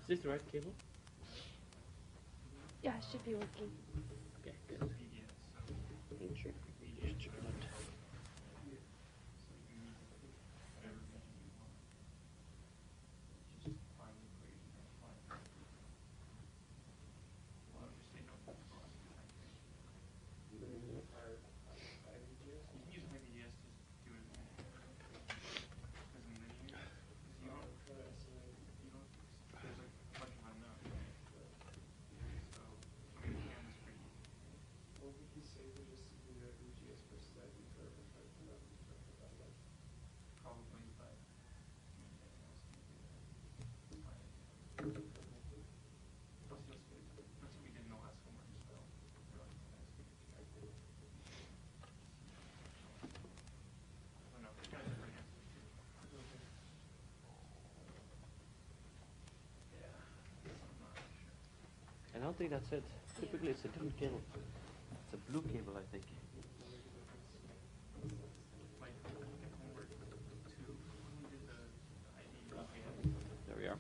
this the right cable? Yeah, it should be working. Okay, good. Sure. Just check it out. I don't think that's it. Typically it's a different cable. It's a blue cable, I think. There we are.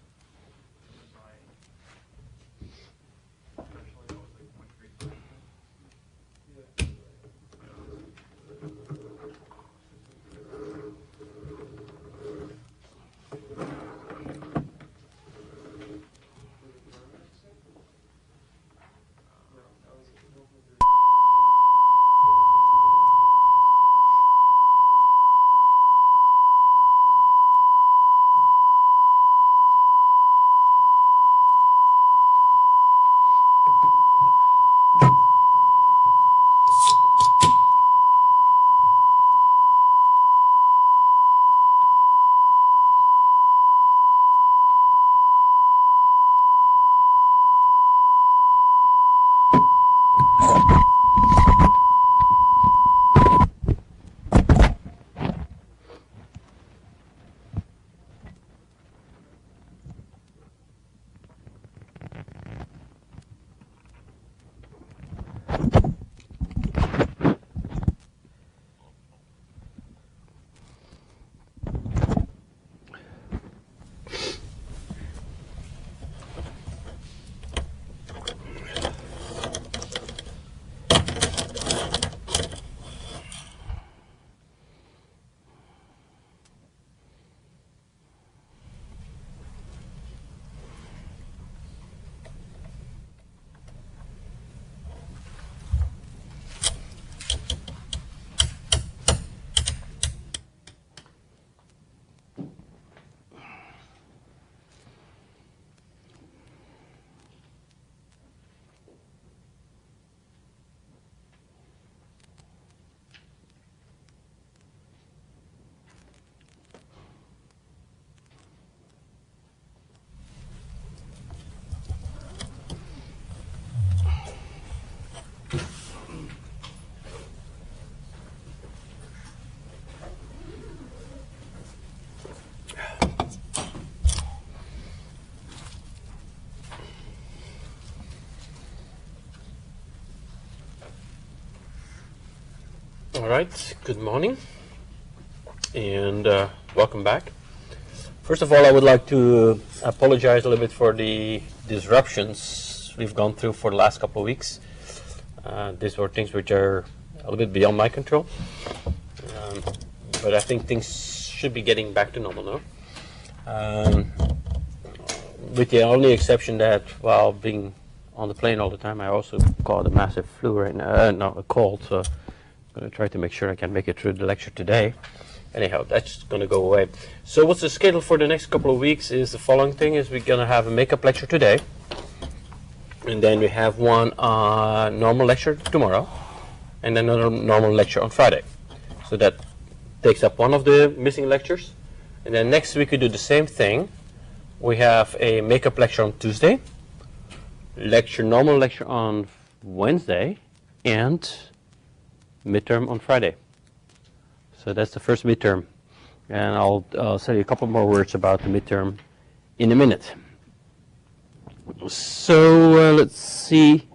All right, good morning and welcome back. First of all, I would like to apologize a little bit for the disruptions we've gone through for the last couple of weeks. These were things which are a little bit beyond my control, but I think things should be getting back to normal now. With the only exception that while being on the plane all the time, I also caught a massive flu right now, no, a cold, so I'm going to try to make sure I can make it through the lecture today. Anyhow, that's going to go away. So what's the schedule for the next couple of weeks is the following thing: is we're going to have a makeup lecture today, and then we have one normal lecture tomorrow, and then another normal lecture on Friday. So that takes up one of the missing lectures. And then next week we do the same thing. We have a makeup lecture on Tuesday, normal lecture on Wednesday, and midterm on Friday. So that's the first midterm. And I'll say a couple more words about the midterm in a minute. So let's see.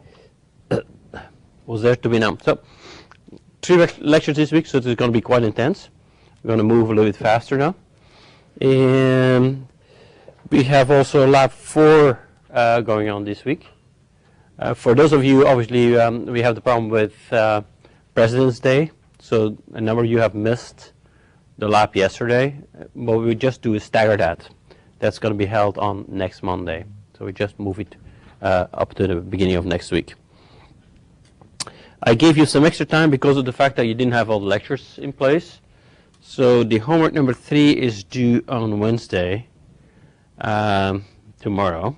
What's there to be now? So 3 lectures this week, so it's going to be quite intense. We're going to move a little bit faster now. And we have also lab 4 going on this week. For those of you, obviously, we have the problem with President's Day, so a number of you have missed the lab yesterday. What we just do is stagger that. That's going to be held on next Monday, so we just move it up to the beginning of next week. I gave you some extra time because of the fact that you didn't have all the lectures in place. So the homework number 3 is due on Wednesday, tomorrow.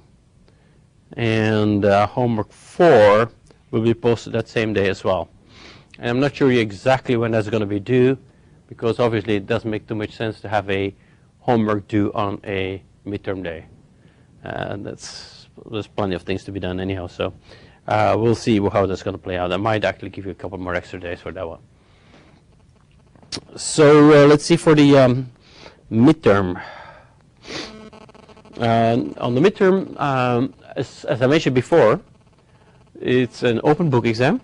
And homework 4 will be posted that same day as well. And I'm not sure exactly when that's going to be due, because obviously it doesn't make too much sense to have a homework due on a midterm day. There's plenty of things to be done anyhow, so we'll see how that's going to play out. I might actually give you a couple more extra days for that one. So let's see for the midterm. On the midterm, as I mentioned before, it's an open book exam.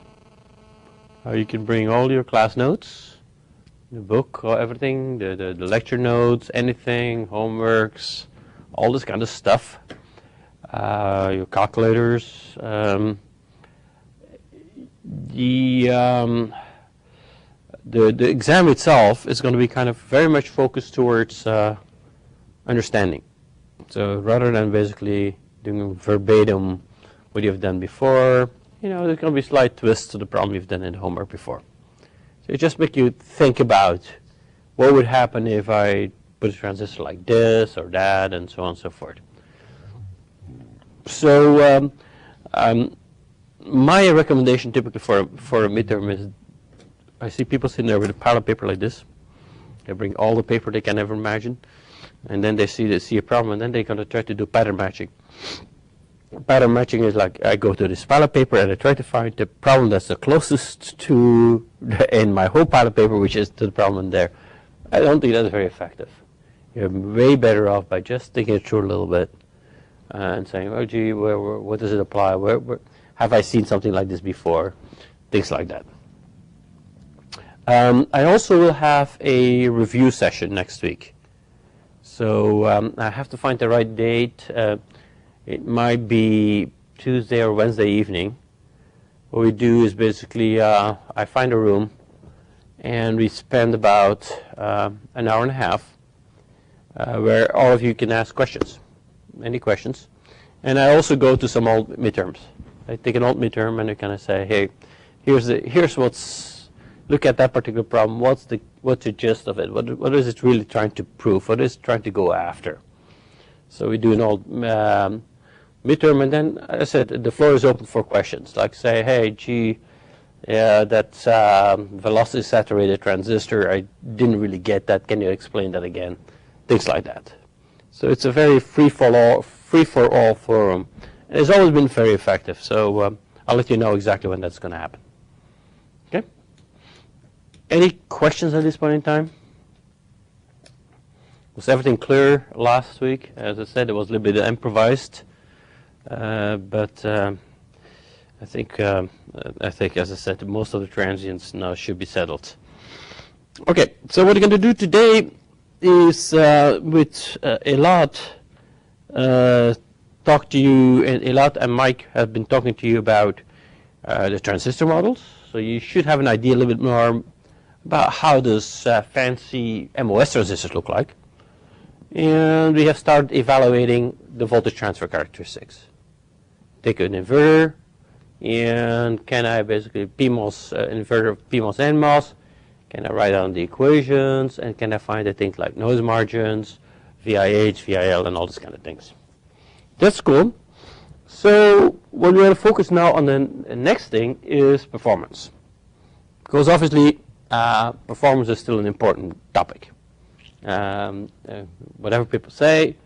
You can bring all your class notes, the book, or everything, the lecture notes, anything, homeworks, all this kind of stuff. Your calculators. The exam itself is going to be kind of very much focused towards understanding. So rather than basically doing verbatim what you've done before, there's going to be slight twists to the problem you've done in the homework before. So it just make you think about what would happen if I put a transistor like this or that, and so on and so forth. So my recommendation typically for a midterm is, I see people sitting there with a pile of paper like this. They bring all the paper they can ever imagine, and then they see a problem, and then they're going to try to do pattern matching. Pattern matching is like, I go to this pile of paper and I try to find the problem that's the closest to in my whole pile of paper, which is to the problem there. I don't think that's very effective. You're way better off by just thinking it through a little bit and saying, oh gee, what does it apply? Where have I seen something like this before? Things like that. I also will have a review session next week. So I have to find the right date. It might be Tuesday or Wednesday evening. What we do is basically I find a room and we spend about an hour and a half where all of you can ask questions, any questions. And I also go to some old midterms. I take an old midterm and I kind of say, hey, here's what's, look at that particular problem. What's the gist of it? What is it really trying to prove? What is it trying to go after? So we do an old midterm, and then, as I said, the floor is open for questions. Like say, hey, gee, that velocity saturated transistor, I didn't really get that. Can you explain that again? Things like that. So it's a very free-for-all forum. And it's always been very effective. So I'll let you know exactly when that's going to happen. Okay? Any questions at this point in time? Was everything clear last week? As I said, it was a little bit improvised. But I think, as I said, most of the transients now should be settled. Okay, so what we're going to do today is with Elad talk to you, and Elad and Mike have been talking to you about the transistor models. So you should have an idea a little bit more about how does fancy MOS transistors look like. And we have started evaluating the voltage transfer characteristics. Take an inverter, and can I basically PMOS inverter, PMOS NMOS, can I write down the equations, and can I find the things like noise margins, VIH, VIL, and all these kind of things. That's cool. So what we're going to focus now on the next thing is performance. Because obviously performance is still an important topic. Whatever people say,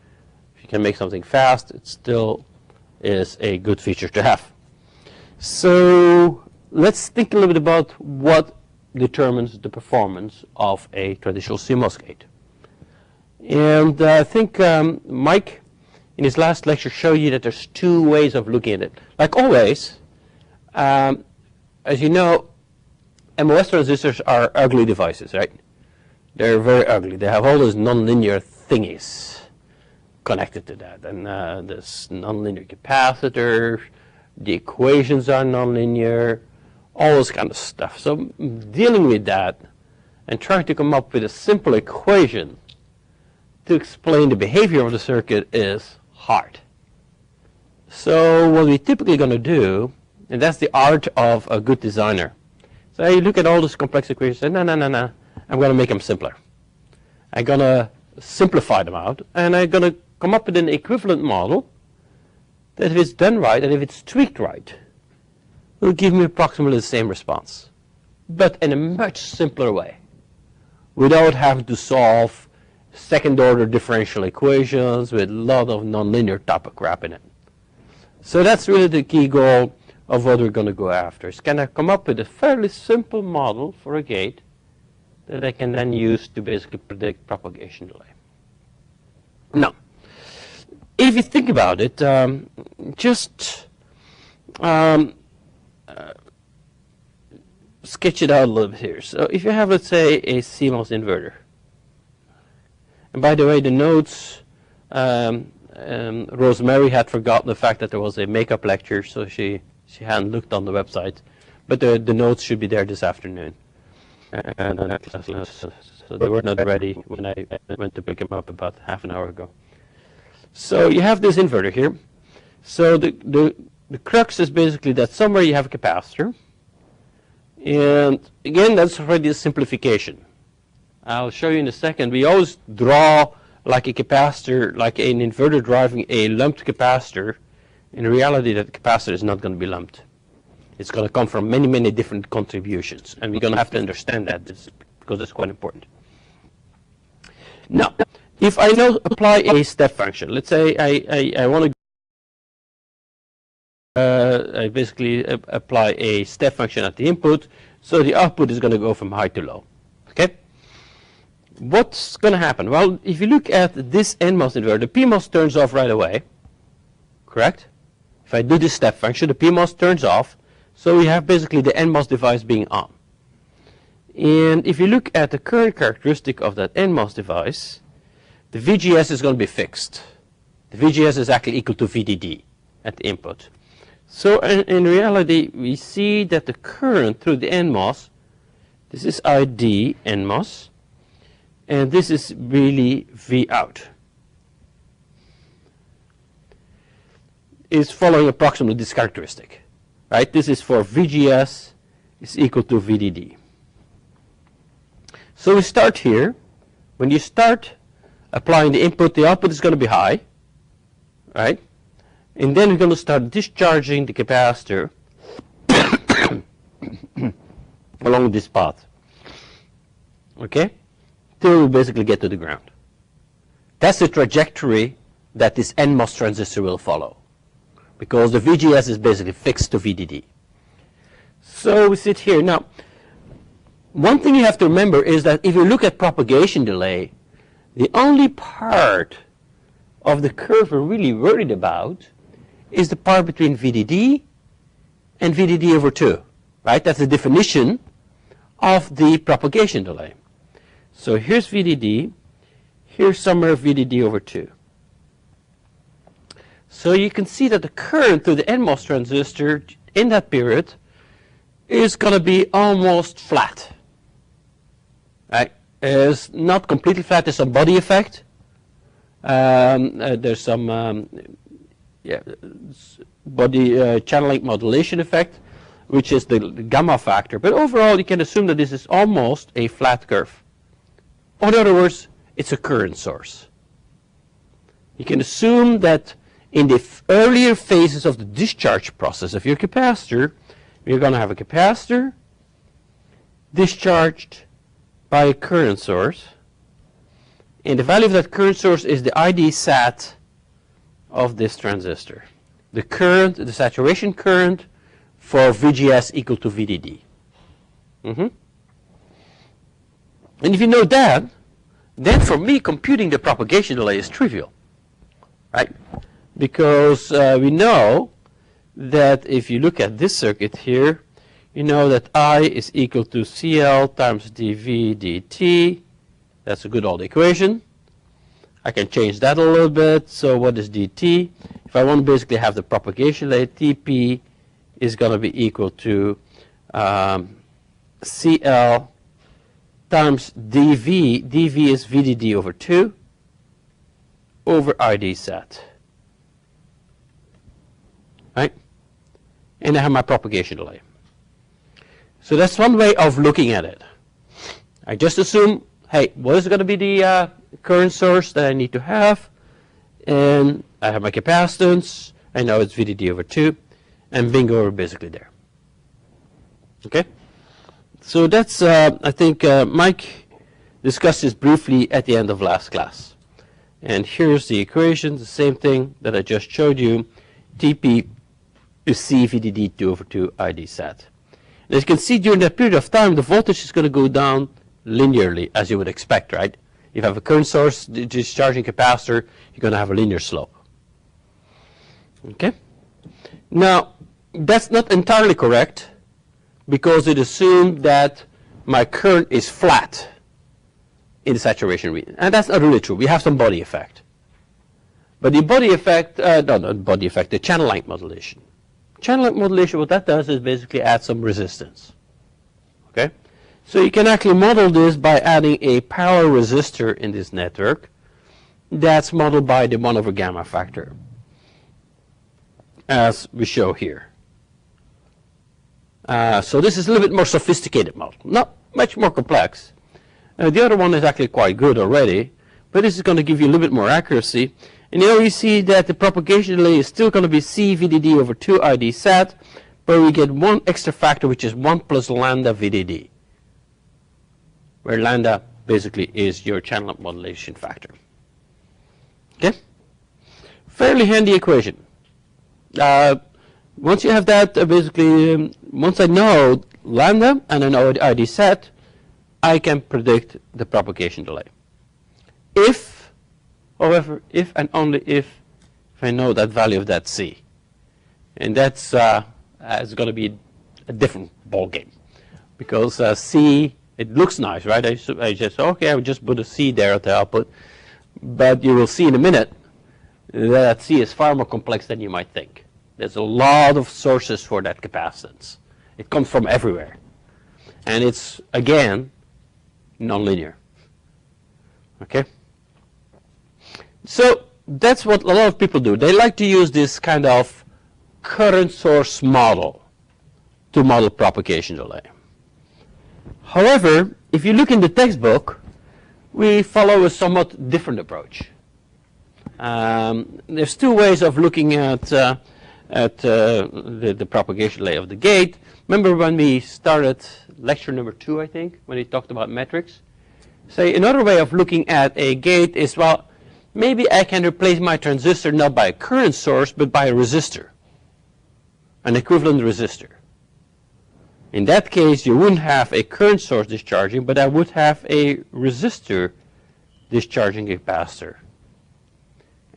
if you can make something fast, it still is a good feature to have. So let's think a little bit about what determines the performance of a traditional CMOS gate. And I think Mike, in his last lecture, showed you that there's two ways of looking at it. Like always, as you know, MOS transistors are ugly devices, right? They're very ugly. They have all those nonlinear thingies. connected to that. And there's nonlinear capacitors, the equations are nonlinear, all this kind of stuff. So dealing with that and trying to come up with a simple equation to explain the behavior of the circuit is hard. So what we're typically going to do, and that's the art of a good designer. So you look at all these complex equations and say, no, I'm going to make them simpler. I'm going to simplify them out, and I'm going to come up with an equivalent model that if it's done right and if it's tweaked right, will give me approximately the same response, but in a much simpler way, without having to solve second-order differential equations with a lot of nonlinear type of crap in it. So that's really the key goal of what we're going to go after. Is can I come up with a fairly simple model for a gate that I can then use to basically predict propagation delay. Now, if you think about it, just sketch it out a little bit here. So if you have, let's say, a CMOS inverter, and by the way, the notes, Rosemary had forgotten the fact that there was a makeup lecture, so she hadn't looked on the website, but the notes should be there this afternoon. And so they were not ready when I went to pick them up about half an hour ago. So you have this inverter here. So the crux is basically that somewhere you have a capacitor. And again, that's already a simplification. I'll show you in a second. We always draw like a capacitor, like an inverter driving a lumped capacitor. In reality, that capacitor is not going to be lumped. It's going to come from many, many different contributions. And we're going to have to understand that because it's quite important. Now, if I now apply a step function, let's say I want to I basically apply a step function at the input, so the output is going to go from high to low. Okay? What's going to happen? Well, if you look at this NMOS inverter, the PMOS turns off right away. Correct? If I do this step function, the PMOS turns off, so we have basically the NMOS device being on. And if you look at the current characteristic of that NMOS device, the VGS is going to be fixed. The VGS is actually equal to VDD at the input. So in reality, we see that the current through the NMOS, this is ID NMOS, and this is really V out, is following approximately this characteristic. Right? This is for VGS is equal to VDD. So we start here. When you start applying the input, the output is going to be high. Right? And then we're going to start discharging the capacitor along this path. Okay? Till we basically get to the ground. That's the trajectory that this NMOS transistor will follow, because the VGS is basically fixed to VDD. So we sit here. Now, one thing you have to remember is that if you look at propagation delay, the only part of the curve we're really worried about is the part between VDD and VDD over 2. Right? That's the definition of the propagation delay. So here's VDD. Here's somewhere VDD over 2. So you can see that the current through the NMOS transistor in that period is going to be almost flat. Right? It's not completely flat. There's some body effect. There's some body channeling modulation effect, which is the gamma factor. But overall, you can assume that this is almost a flat curve. Or in other words, it's a current source. You can assume that in the earlier phases of the discharge process of your capacitor, you're going to have a capacitor discharged by a current source. And the value of that current source is the ID sat of this transistor. The current, the saturation current for VGS equal to VDD. And if you know that, then for me computing the propagation delay is trivial. Right? Because we know that if you look at this circuit here, you know that I is equal to CL times dV dt. That's a good old equation. I can change that a little bit. So what is dt? If I want to basically have the propagation delay, Tp is going to be equal to CL times dV. dV is VDD over 2 over ID set. Right? And I have my propagation delay. So that's one way of looking at it. I just assume, hey, what is going to be the current source that I need to have? And I have my capacitance. I know it's VDD over 2. And bingo, we're basically there. Okay? So that's, I think Mike discussed this briefly at the end of last class. And here's the equation, the same thing that I just showed you. Tp is C VDD 2 over 2 ID set. And as you can see, during that period of time, the voltage is going to go down linearly, as you would expect, right? If you have a current source discharging capacitor, you're going to have a linear slope. Okay? Now, that's not entirely correct, because it assumed that my current is flat in the saturation region. And that's not really true. We have some body effect. But the body effect, not body effect, the channel length modulation. Channel length modulation, what that does is basically add some resistance. Okay? So you can actually model this by adding a parallel resistor in this network that's modeled by the 1 over gamma factor, as we show here. So this is a little bit more sophisticated model, not much more complex. The other one is actually quite good already, but this is going to give you a little bit more accuracy. And here you see that the propagation delay is still going to be C VDD over 2 ID set, but we get one extra factor, which is 1 plus lambda VDD, where lambda basically is your channel modulation factor. Okay? Fairly handy equation. Once you have that, basically, once I know lambda and I know the ID set, I can predict the propagation delay. If, however, if and only if I know that value of that C. And that's it's going to be a different ball game, because C, it looks nice, right? I just, okay, I would just put a C there at the output. But you will see in a minute that C is far more complex than you might think. There's a lot of sources for that capacitance. It comes from everywhere. And it's, again, nonlinear. Okay? So that's what a lot of people do. They like to use this kind of current source model to model propagation delay. However, if you look in the textbook, we follow a somewhat different approach. There's two ways of looking at the propagation delay of the gate. Remember when we started lecture number 2, I think, when we talked about metrics? Say another way of looking at a gate is, well, maybe I can replace my transistor not by a current source, but by a resistor, an equivalent resistor. In that case, you wouldn't have a current source discharging, but I would have a resistor discharging a capacitor.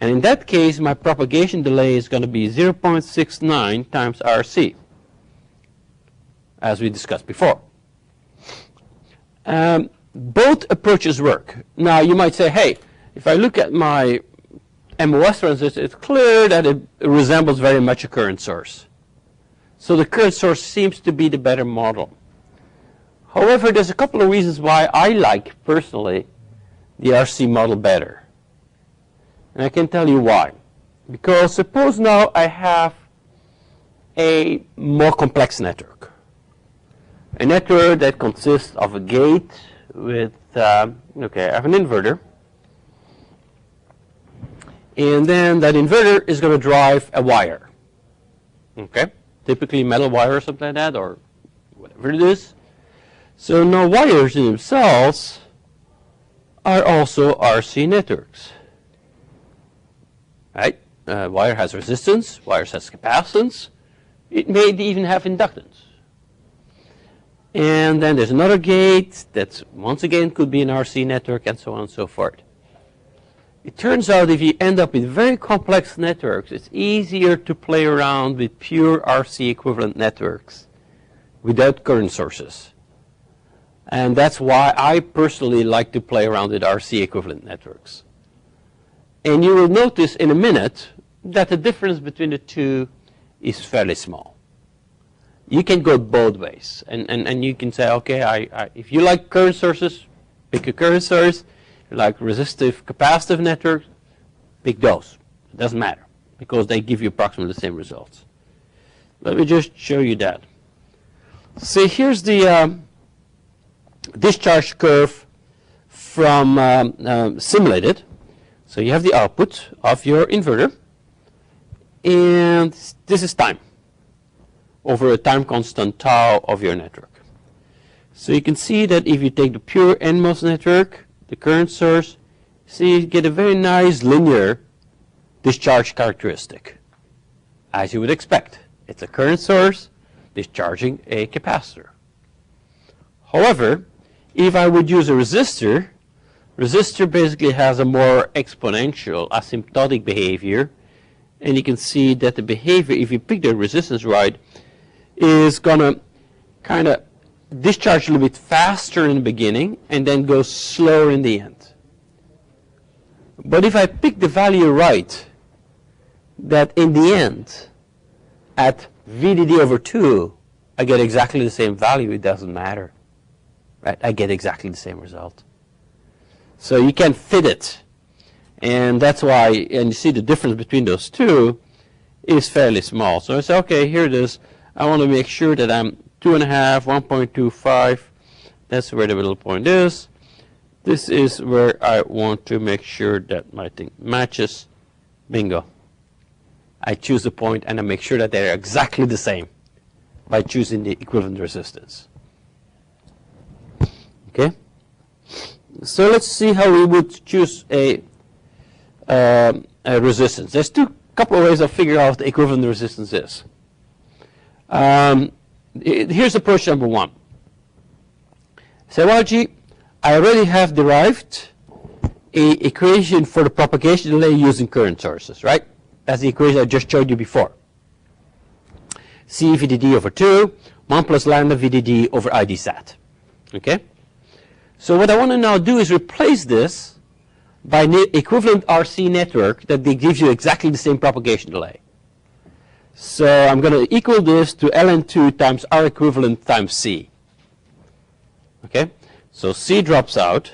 And in that case, my propagation delay is going to be 0.69 times RC, as we discussed before. Both approaches work. Now, you might say, hey, if I look at my MOS transistor, it's clear that it resembles very much a current source. So the current source seems to be the better model. However, there's a couple of reasons why I like, personally, the RC model better. And I can tell you why. Because suppose now I have a more complex network. A network that consists of a gate with, okay, I have an inverter. And then that inverter is going to drive a wire. Okay? Typically metal wire or something like that, or whatever it is. So now wires in themselves are also RC networks. Right? Wire has resistance, wire has capacitance. It may even have inductance. And then there's another gate that once again could be an RC network, and so on and so forth. It turns out if you end up with very complex networks, it's easier to play around with pure RC equivalent networks without current sources. And that's why I personally like to play around with RC equivalent networks. And you will notice in a minute that the difference between the two is fairly small. You can go both ways. And you can say, okay, if you like current sources, pick a current source. If you like resistive capacitive networks, pick those. It doesn't matter, because they give you approximately the same results. Let me just show you that. See, here's the discharge curve from simulated. So you have the output of your inverter, and this is time over a time constant tau of your network. So you can see that if you take the pure NMOS network, the current source, see you get a very nice linear discharge characteristic, as you would expect. It's a current source discharging a capacitor. However, if I would use a resistor basically has a more exponential asymptotic behavior, and you can see that the behavior, if you pick the resistance right, is going to kind of discharge a little bit faster in the beginning and then go slower in the end. But if I pick the value right, that in the end, at VDD over 2, I get exactly the same value, it doesn't matter. Right? I get exactly the same result. So you can fit it. And that's why, and you see the difference between those two is fairly small. So I say, okay, here it is. I want to make sure that I'm 2.5, 1.25. That's where the middle point is. This is where I want to make sure that my thing matches. Bingo. I choose a point and I make sure that they're exactly the same by choosing the equivalent resistance. Okay? So let's see how we would choose a resistance. There's couple of ways of figuring out what the equivalent resistance is. Here's approach number one. Say, well, gee, I already have derived an equation for the propagation delay using current sources, right? That's the equation I just showed you before. C VDD over 2, 1 plus lambda VDD over ID sat. Okay? So what I want to now do is replace this by an equivalent RC network that gives you exactly the same propagation delay. So I'm going to equal this to ln2 times R equivalent times C. Okay? So C drops out.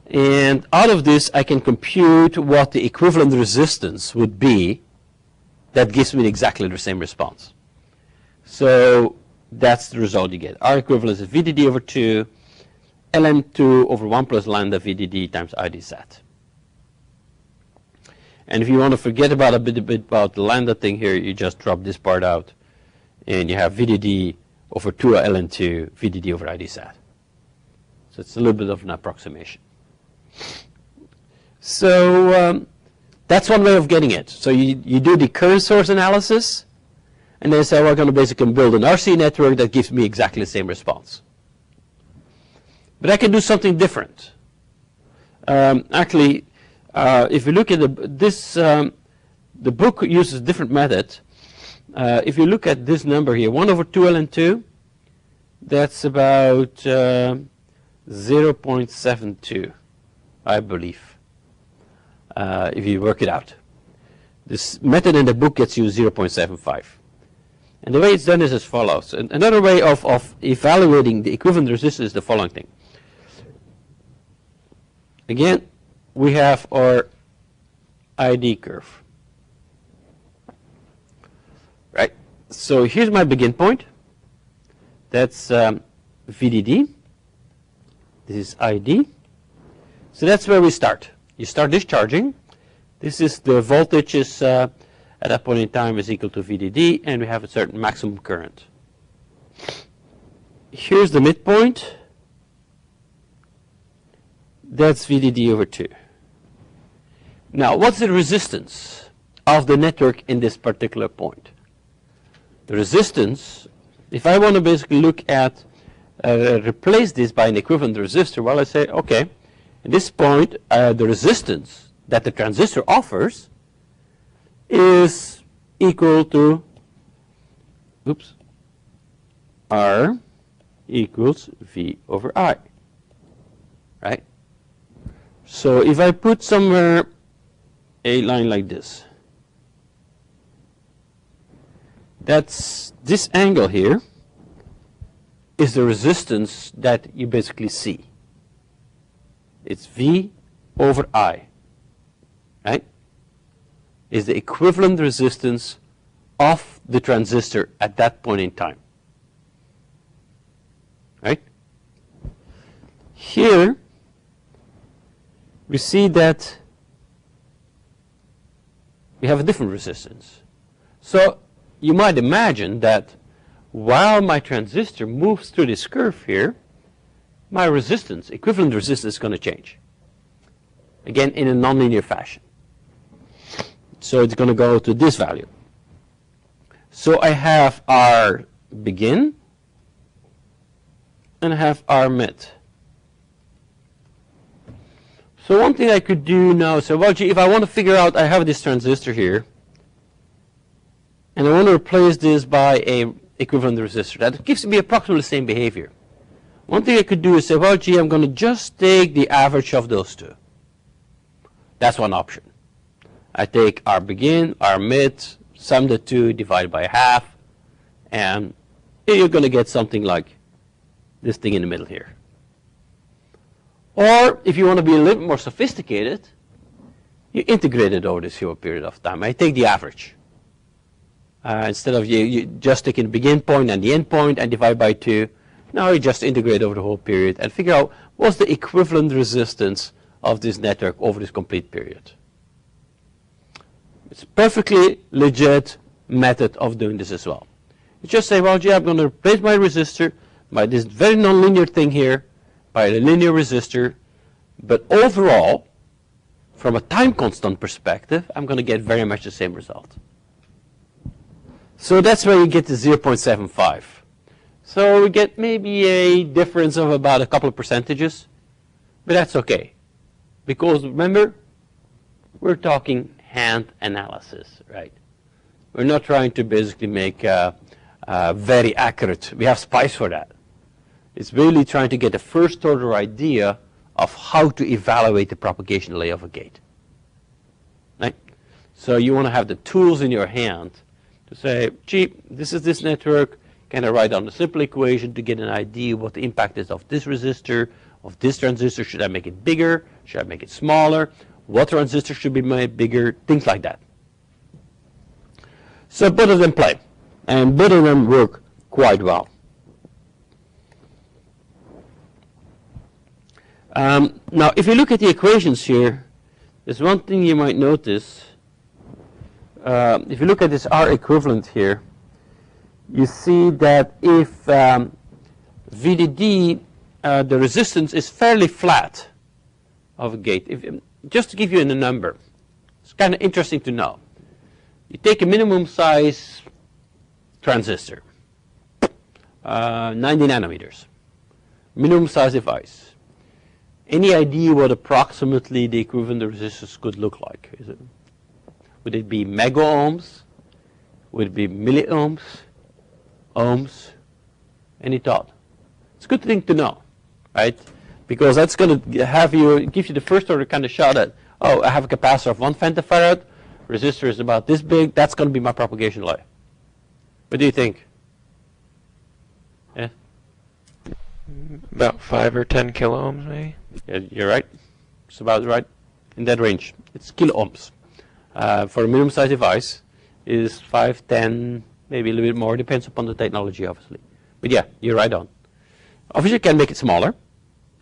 And out of this, I can compute what the equivalent resistance would be that gives me exactly the same response. So that's the result you get. R equivalent is VDD over 2, ln2 over 1 plus lambda VDD times ID sat. And if you want to forget about a bit about the lambda thing here, you just drop this part out, and you have VDD over 2 ln2 VDD over ID sat. So it's a little bit of an approximation. So that's one way of getting it. So you do the current source analysis, and then say, well, I'm going to basically build an RC network that gives me exactly the same response. But I can do something different. Actually, if you look at the book uses a different method. If you look at this number here, 1 over 2 ln2, that's about 0.72, I believe, if you work it out. This method in the book gets you 0.75. And the way it's done is as follows. Another way of evaluating the equivalent resistance is the following thing. Again, we have our ID curve. Right? So here's my begin point. That's VDD. This is ID. So that's where we start. You start discharging. This is the voltage is at that point in time is equal to VDD, and we have a certain maximum current. Here's the midpoint. That's VDD over 2. Now, what's the resistance of the network in this particular point? The resistance, if I want to basically look at, replace this by an equivalent resistor, well, I say, okay, at this point, the resistance that the transistor offers is equal to, R equals V over I, right? So if I put somewhere a line like this. That's this angle here is the resistance that you basically see. It's V over I, right? Is the equivalent resistance of the transistor at that point in time, right? Here we see that we have a different resistance. So you might imagine that while my transistor moves through this curve here, my resistance, equivalent resistance, is going to change. Again, in a nonlinear fashion. So it's going to go to this value. So I have our begin and I have our mid. So one thing I could do now is say, well, gee, if I want to figure out, I have this transistor here, and I want to replace this by a equivalent resistor. That gives me approximately the same behavior. One thing I could do is say, well, gee, I'm going to just take the average of those two. That's one option. I take our begin, our mid, sum the two, divide by half, and you're going to get something like this thing in the middle here. Or if you want to be a little bit more sophisticated, you integrate it over this short period of time. I take the average. Instead of you just taking the begin point and the end point and divide by 2, now you just integrate over the whole period and figure out what's the equivalent resistance of this network over this complete period. It's a perfectly legit method of doing this as well. You just say, well, gee, I'm going to replace my resistor by this very nonlinear thing here, by a linear resistor, but overall, from a time constant perspective, I'm going to get very much the same result. So that's where you get to 0.75. So we get maybe a difference of about a couple of percentages, but that's okay. Because remember, we're talking hand analysis, right? We're not trying to basically make very accurate. We have SPICE for that. It's really trying to get a first order idea of how to evaluate the propagation delay of a gate. Right? So you want to have the tools in your hand to say, gee, this is this network. Can I write down a simple equation to get an idea what the impact is of this resistor, of this transistor? Should I make it bigger? Should I make it smaller? What transistor should be made bigger? Things like that. So both of them play, and both of them work quite well. Now, if you look at the equations here, there's one thing you might notice. If you look at this R equivalent here, you see that if VDD, the resistance is fairly flat of a gate. Just to give you a number, it's kind of interesting to know. You take a minimum size transistor, 90 nanometers, minimum size device. Any idea what approximately the equivalent resistance could look like? Would it be mega ohms? Would it be milliohms? Ohms? Any thought? It's a good thing to know, right? Because that's going to give you the first order kind of shot at, oh, I have a capacitor of 1 femtofarad, resistor is about this big, that's going to be my propagation delay. What do you think? Yeah? About 5 or 10 kilo ohms, maybe? Yeah, you're right. It's about right in that range. It's kilo ohms. For a minimum size device is 5, 10, maybe a little bit more, depends upon the technology, obviously. But yeah, you're right on. Obviously, you can make it smaller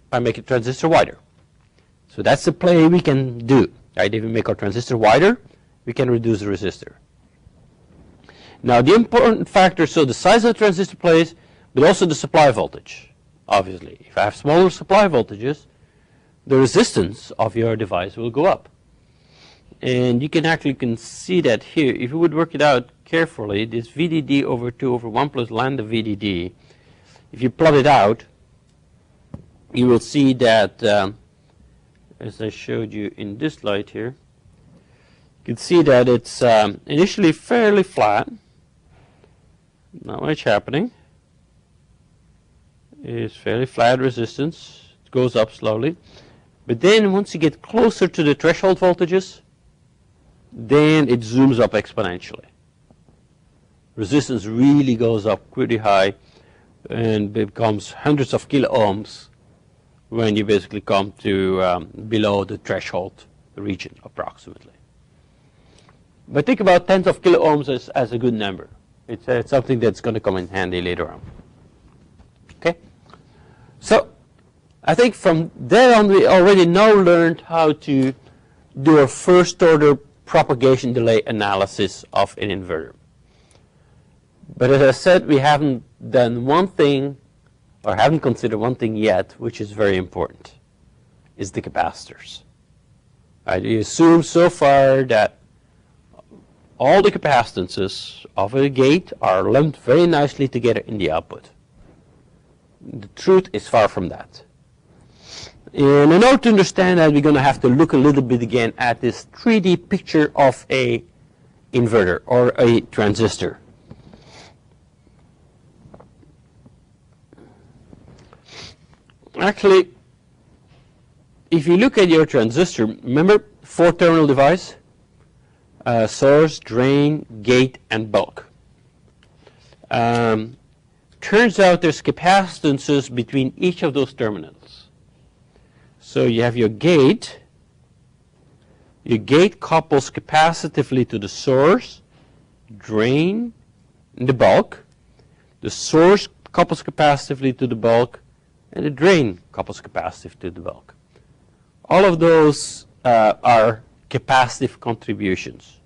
by making the transistor wider. So that's the play we can do. Right? If we make our transistor wider, we can reduce the resistor. Now, the important factor, so the size of the transistor plays, but also the supply voltage, obviously. If I have smaller supply voltages, the resistance of your device will go up. And you can see that here. If you would work it out carefully, this VDD over 2 over 1 plus lambda VDD, if you plot it out, you will see that, as I showed you in this slide here, you can see that it's initially fairly flat. Now what's happening is fairly flat resistance. It goes up slowly. But then once you get closer to the threshold voltages, then it zooms up exponentially. Resistance really goes up pretty high and becomes hundreds of kilo ohms when you basically come to below the threshold region approximately. But think about tens of kilo ohms as a good number. It's something that's going to come in handy later on. Okay? So I think from there on we already now learned how to do a first order propagation delay analysis of an inverter. But as I said, we haven't done one thing, or haven't considered one thing yet, which is very important, is the capacitors. Right, you assume so far that all the capacitances of a gate are lumped very nicely together in the output. The truth is far from that. And in order to understand that, we're going to have to look a little bit again at this 3D picture of a inverter or a transistor. Actually, if you look at your transistor, remember 4-terminal device? Source, drain, gate, and bulk. Turns out there's capacitances between each of those terminals. So you have your gate. Your gate couples capacitively to the source, drain, and the bulk. The source couples capacitively to the bulk, and the drain couples capacitive to the bulk. All of those are capacitive contributions.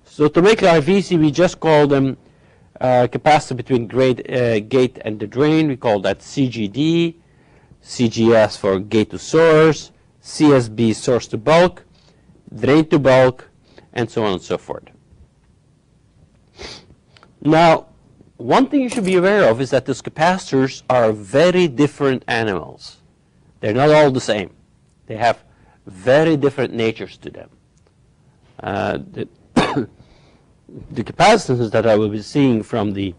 So to make life easy, we just call them capacitor between gate and the drain. We call that CGD, CGS for gate to source, CSB source to bulk, drain to bulk, and so on and so forth. Now, one thing you should be aware of is that those capacitors are very different animals. They're not all the same. They have very different natures to them. The capacitances that I will be seeing from the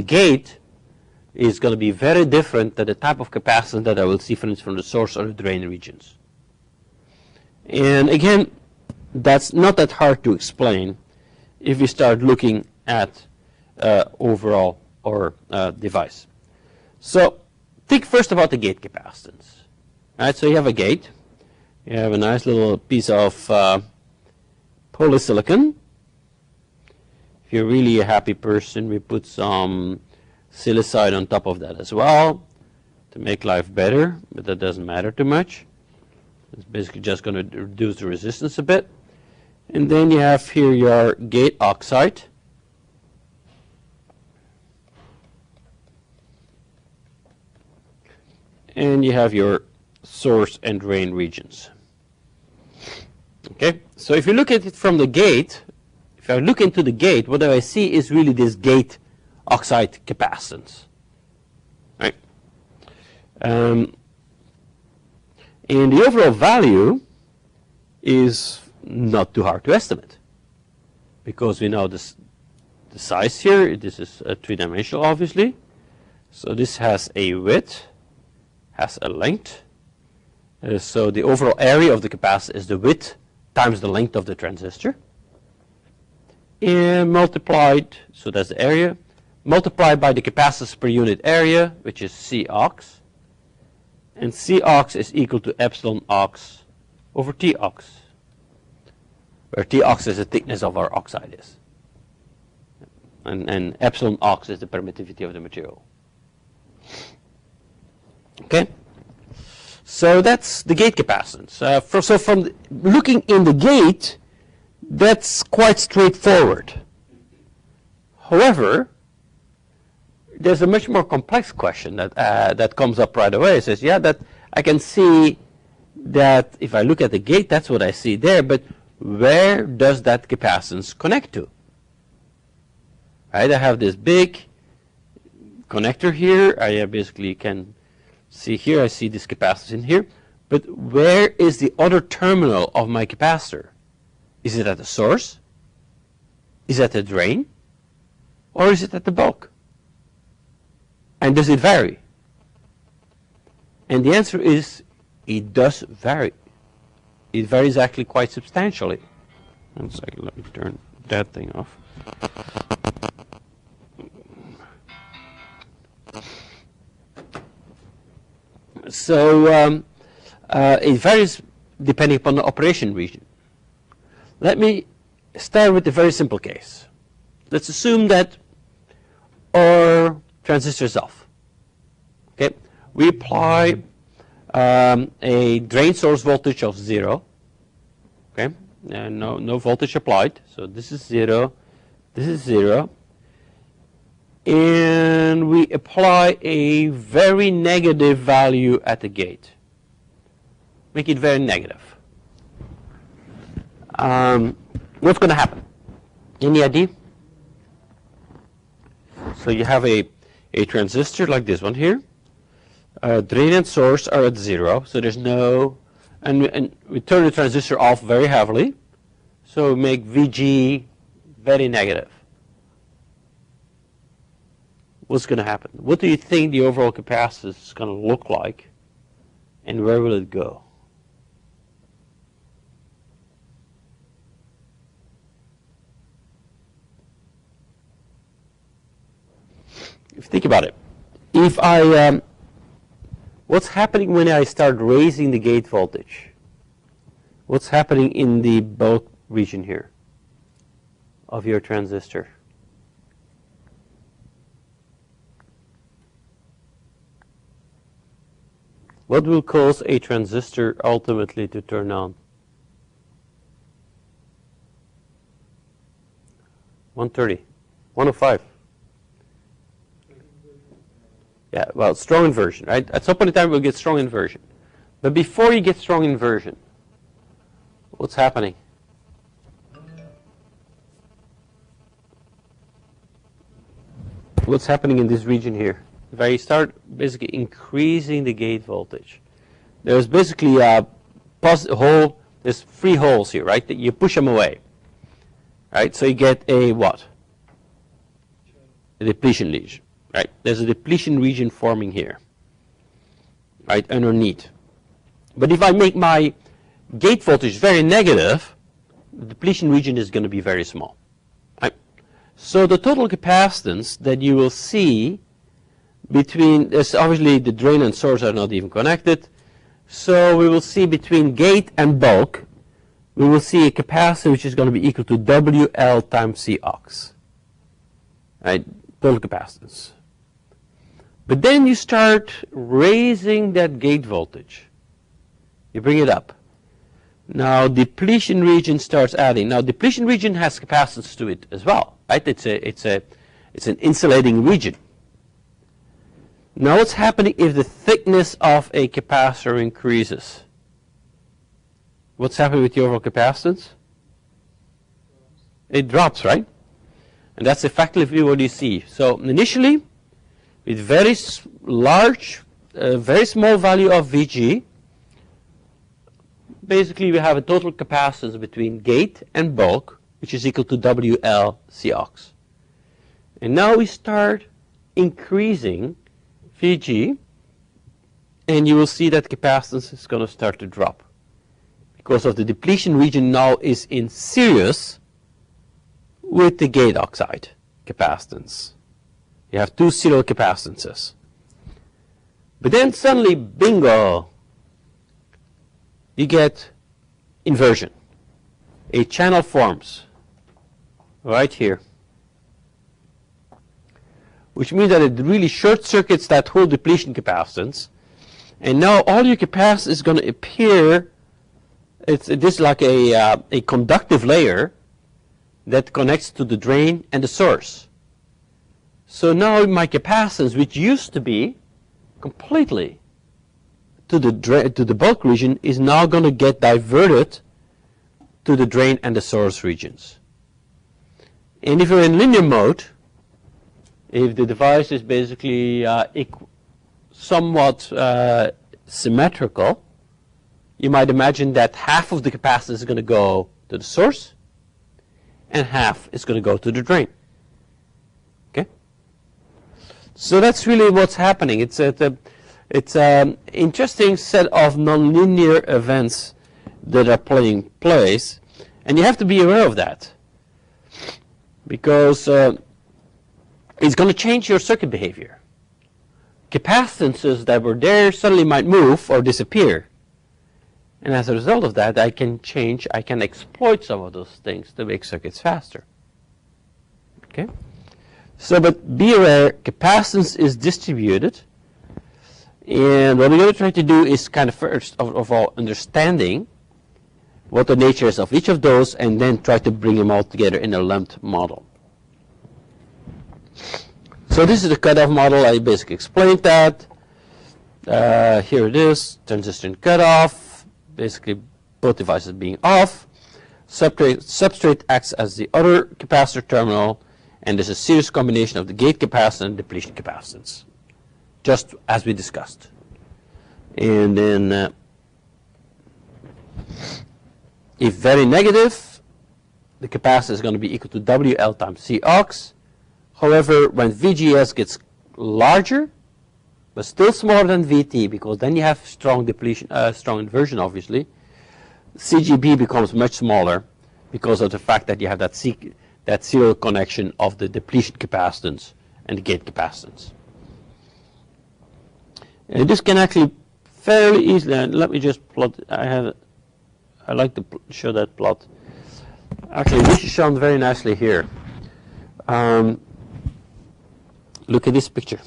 gate is going to be very different than the type of capacitance that I will see, for instance, from the source or the drain regions. And again, that's not that hard to explain if we start looking at overall or device. So think first about the gate capacitance. Right, so you have a gate. You have a nice little piece of polysilicon. If you're really a happy person, we put some silicide on top of that as well to make life better, but that doesn't matter too much. It's basically just going to reduce the resistance a bit. And then you have here your gate oxide. And you have your source and drain regions. Okay, so if you look at it from the gate, if I look into the gate, what do I see is really this gate oxide capacitance. Right? And the overall value is not too hard to estimate, because we know this, the size here. This is a three-dimensional, obviously. So this has a width, has a length. So the overall area of the capacitor is the width times the length of the transistor. And multiplied, so that's the area, multiplied by the capacitance per unit area, which is C-ox. And C-ox is equal to epsilon ox over T-ox, where T-ox is the thickness of our oxide is. And epsilon ox is the permittivity of the material. Okay? So that's the gate capacitance. So from looking in the gate, that's quite straightforward. However, there's a much more complex question that comes up right away. It says, yeah, that I can see that if I look at the gate, that's what I see there, but where does that capacitance connect to? Right? I have this big connector here. I basically can see here, I see this capacitance in here, but where is the other terminal of my capacitor? Is it at the source? Is it at the drain? Or is it at the bulk? And does it vary? And the answer is, it does vary. It varies actually quite substantially. One second, let me turn that thing off. So it varies depending upon the operation region. Let me start with a very simple case. Let's assume that our transistor is off. Okay, we apply a drain source voltage of 0. Okay, and no voltage applied. So this is 0. This is 0. And we apply a very negative value at the gate. Make it very negative. What's going to happen? Any idea? So you have a transistor like this one here. Drain and source are at 0, so there's no, and we turn the transistor off very heavily, so we make VG very negative. What's going to happen? What do you think the overall capacitance is going to look like, and where will it go? If you think about it, if I what's happening when I start raising the gate voltage? What's happening in the bulk region here of your transistor? What will cause a transistor ultimately to turn on? 130, 105. Yeah, well, strong inversion, right? At some point in time, we'll get strong inversion. But before you get strong inversion, what's happening? What's happening in this region here? If I start basically increasing the gate voltage, there's basically a hole, there's 3 holes here, right? That you push them away, right? So you get a what? A depletion region. Right, there's a depletion region forming here, right, underneath. But if I make my gate voltage very negative, the depletion region is going to be very small. Right? So the total capacitance that you will see between, obviously the drain and source are not even connected, so we will see between gate and bulk, we will see a capacitance which is going to be equal to WL times Cox. Right, total capacitance. But then you start raising that gate voltage. You bring it up. Now depletion region starts adding. Now depletion region has capacitance to it as well, right? It's an insulating region. Now what's happening if the thickness of a capacitor increases? What's happening with the overall capacitance? It drops, right? And that's effectively what you see. So initially, with very large, very small value of Vg, basically we have a total capacitance between gate and bulk, which is equal to WL Cox. And now we start increasing Vg, and you will see that capacitance is going to start to drop. Because of the depletion region now is in series with the gate oxide capacitance. You have 2 serial capacitances. But then suddenly, bingo, you get inversion. A channel forms right here, which means that it really short circuits that whole depletion capacitance. And now all your capacitance is going to appear, this is like a conductive layer that connects to the drain and the source. So now my capacitance, which used to be completely to the bulk region, is now going to get diverted to the drain and the source regions. And if you're in linear mode, if the device is basically somewhat symmetrical, you might imagine that half of the capacitance is going to go to the source and half is going to go to the drain. Okay? So that's really what's happening. It's an interesting set of nonlinear events that are playing place. And you have to be aware of that, because it's going to change your circuit behavior. Capacitances that were there suddenly might move or disappear. And as a result of that, I can exploit some of those things to make circuits faster. Okay? So, but be aware, capacitance is distributed. And what we're going to try to do is kind of first of all understanding what the nature is of each of those, and then try to bring them all together in a lumped model. So this is the cutoff model. I basically explained that. Here it is, transistor in cutoff. Basically, both devices being off. Substrate acts as the other capacitor terminal, and there's a series combination of the gate capacitance and depletion capacitance, just as we discussed. And then, if very negative, the capacitor is going to be equal to WL times Cox. However, when VGS gets larger, but still smaller than VT, because then you have strong depletion, strong inversion, obviously, CGB becomes much smaller because of the fact that you have that serial connection of the depletion capacitance and the gate capacitance. And this can actually fairly easily, and let me just plot. I like to show that plot. Actually, this is shown very nicely here. Look at this picture.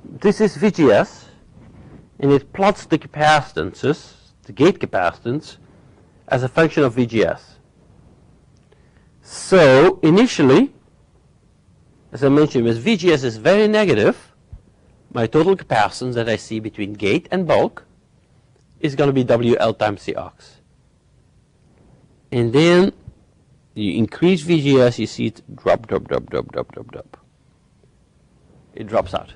This is VGS, and it plots the capacitances, the gate capacitance, as a function of VGS. So initially, as I mentioned, as VGS is very negative, my total capacitance that I see between gate and bulk is going to be WL times Cox. And then you increase VGS, you see it drop. It drops out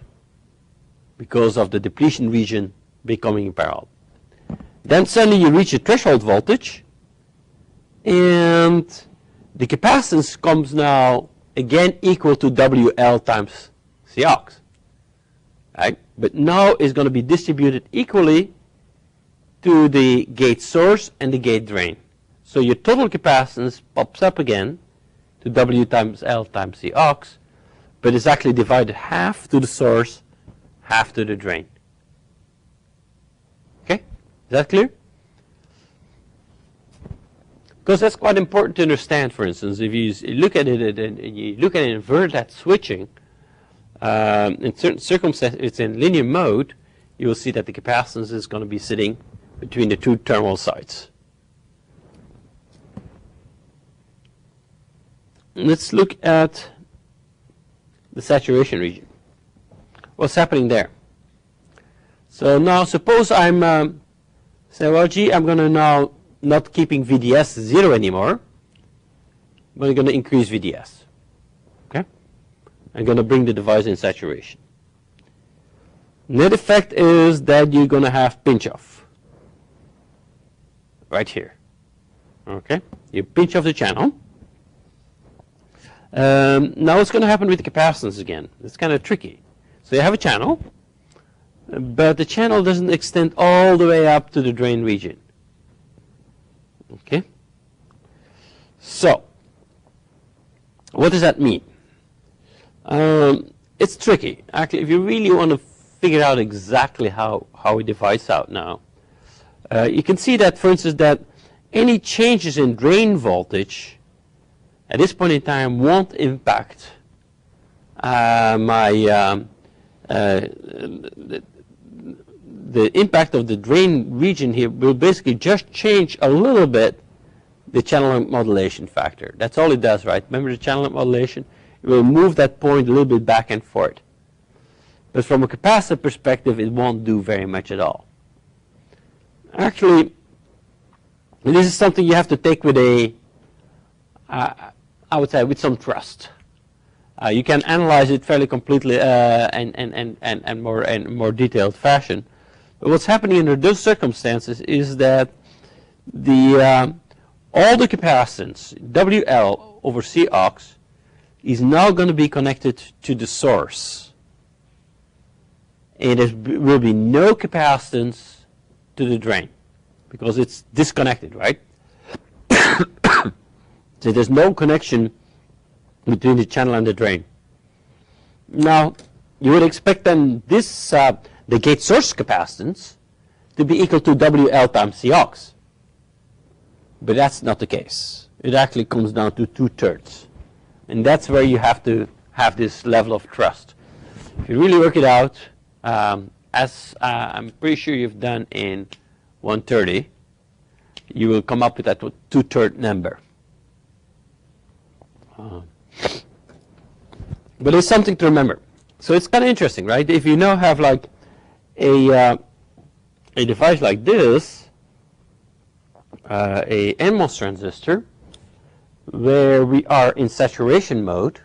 because of the depletion region becoming in parallel. Then suddenly you reach a threshold voltage, and the capacitance comes now again equal to WL times Cox. Right? But now it's going to be distributed equally to the gate source and the gate drain. So your total capacitance pops up again to W times L times Cox, but it's actually divided half to the source, half to the drain. Okay? Is that clear? Because that's quite important to understand. For instance, if you look at it and you look at invert that switching, in certain circumstances, it's in linear mode, you will see that the capacitance is going to be sitting between the two terminal sites. Let's look at the saturation region. What's happening there? So now suppose I'm say, well, gee, I'm going to now not keeping VDS 0 anymore, but I'm going to increase VDS. Okay? I'm going to bring the device in saturation. Net effect is that you're going to have pinch off right here. Okay? You pinch off the channel. Now what's going to happen with the capacitance again? It's kind of tricky. So you have a channel, but the channel doesn't extend all the way up to the drain region. Okay? So, what does that mean? It's tricky. Actually, if you really want to figure out exactly how it divides out now, you can see that, for instance, that any changes in drain voltage at this point in time won't impact the impact of the drain region here will basically just change a little bit the channel length modulation factor. That's all it does, right? Remember the channel length modulation? It will move that point a little bit back and forth. But from a capacitor perspective, it won't do very much at all. Actually, this is something you have to take with I would say with some trust. You can analyze it fairly completely and more detailed fashion. But what's happening under those circumstances is that all the capacitance WL over Cox is now going to be connected to the source, and there will be no capacitance to the drain because it's disconnected, right? So there's no connection between the channel and the drain. Now, you would expect then this, the gate source capacitance, to be equal to WL times Cox. But that's not the case. It actually comes down to 2/3. And that's where you have to have this level of trust. If you really work it out, as I'm pretty sure you've done in 130, you will come up with that 2/3 number. But it's something to remember. So it's kind of interesting, right? If you now have like a device like this, a NMOS transistor, where we are in saturation mode,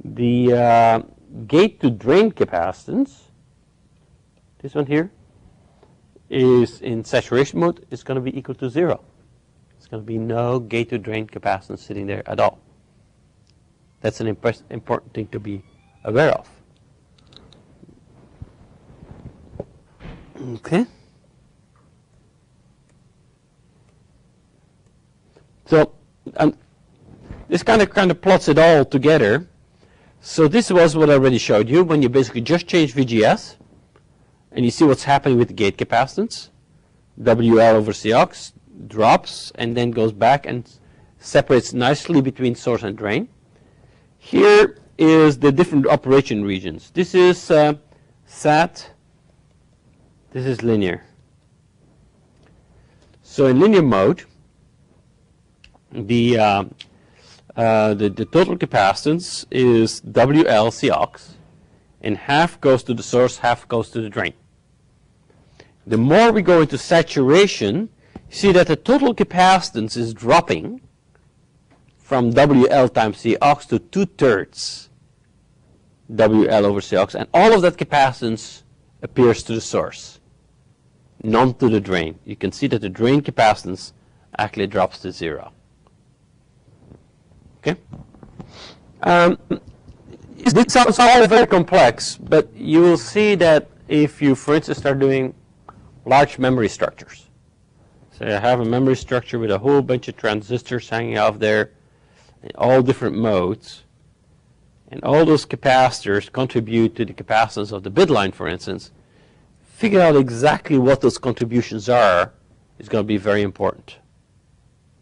the gate to drain capacitance, this one here, is in saturation mode, is going to be equal to 0. There's going to be no gate to drain capacitance sitting there at all. That's an important thing to be aware of. Okay. So this kind of plots it all together. So this was what I already showed you when you basically just change VGS, and you see what's happening with the gate capacitance. WL over Cox drops and then goes back and separates nicely between source and drain. Here is the different operation regions. This is SAT. This is linear. So in linear mode, the total capacitance is WL Cox, and half goes to the source, half goes to the drain. The more we go into saturation, you see that the total capacitance is dropping from WL times Cox to 2/3 WL over Cox, and all of that capacitance appears to the source, none to the drain. You can see that the drain capacitance actually drops to 0. Okay. This sounds all very complex, but you will see that if you, for instance, start doing large memory structures. So you have a memory structure with a whole bunch of transistors hanging out there in all different modes, and all those capacitors contribute to the capacitance of the bit line, for instance. Figure out exactly what those contributions are is going to be very important,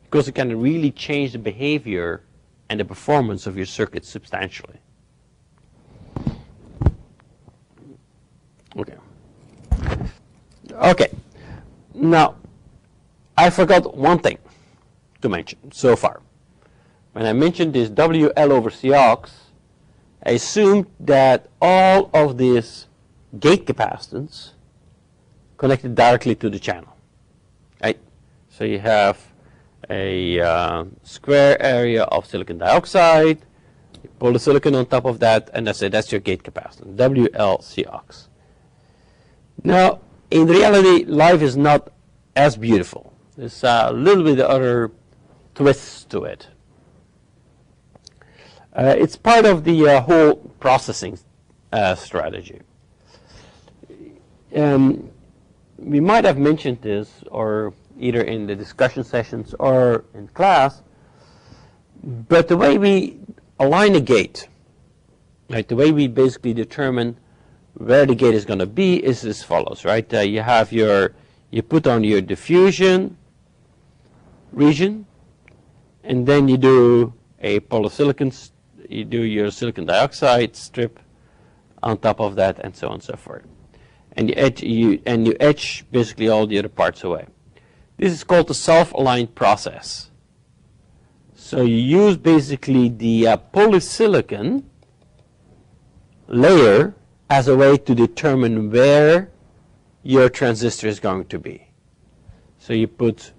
because it can really change the behavior and the performance of your circuit substantially. Okay. Okay. Now, I forgot one thing to mention so far. When I mentioned this WL over Cox, I assumed that all of this gate capacitance connected directly to the channel. Right? So you have a square area of silicon dioxide, you pull the silicon on top of that, and that's your gate capacitance, WL Cox. Now, in reality, life is not as beautiful. There's a little bit of other twists to it. It's part of the whole processing strategy. We might have mentioned this, or either in the discussion sessions or in class, but the way we align a gate, right, the way we basically determine where the gate is going to be is as follows, right? You put on your diffusion region, and then you do a polysilicon, you do your silicon dioxide strip on top of that, and so on and so forth. And you etch basically all the other parts away. This is called the self-aligned process. So you use basically the polysilicon layer as a way to determine where your transistor is going to be. So you put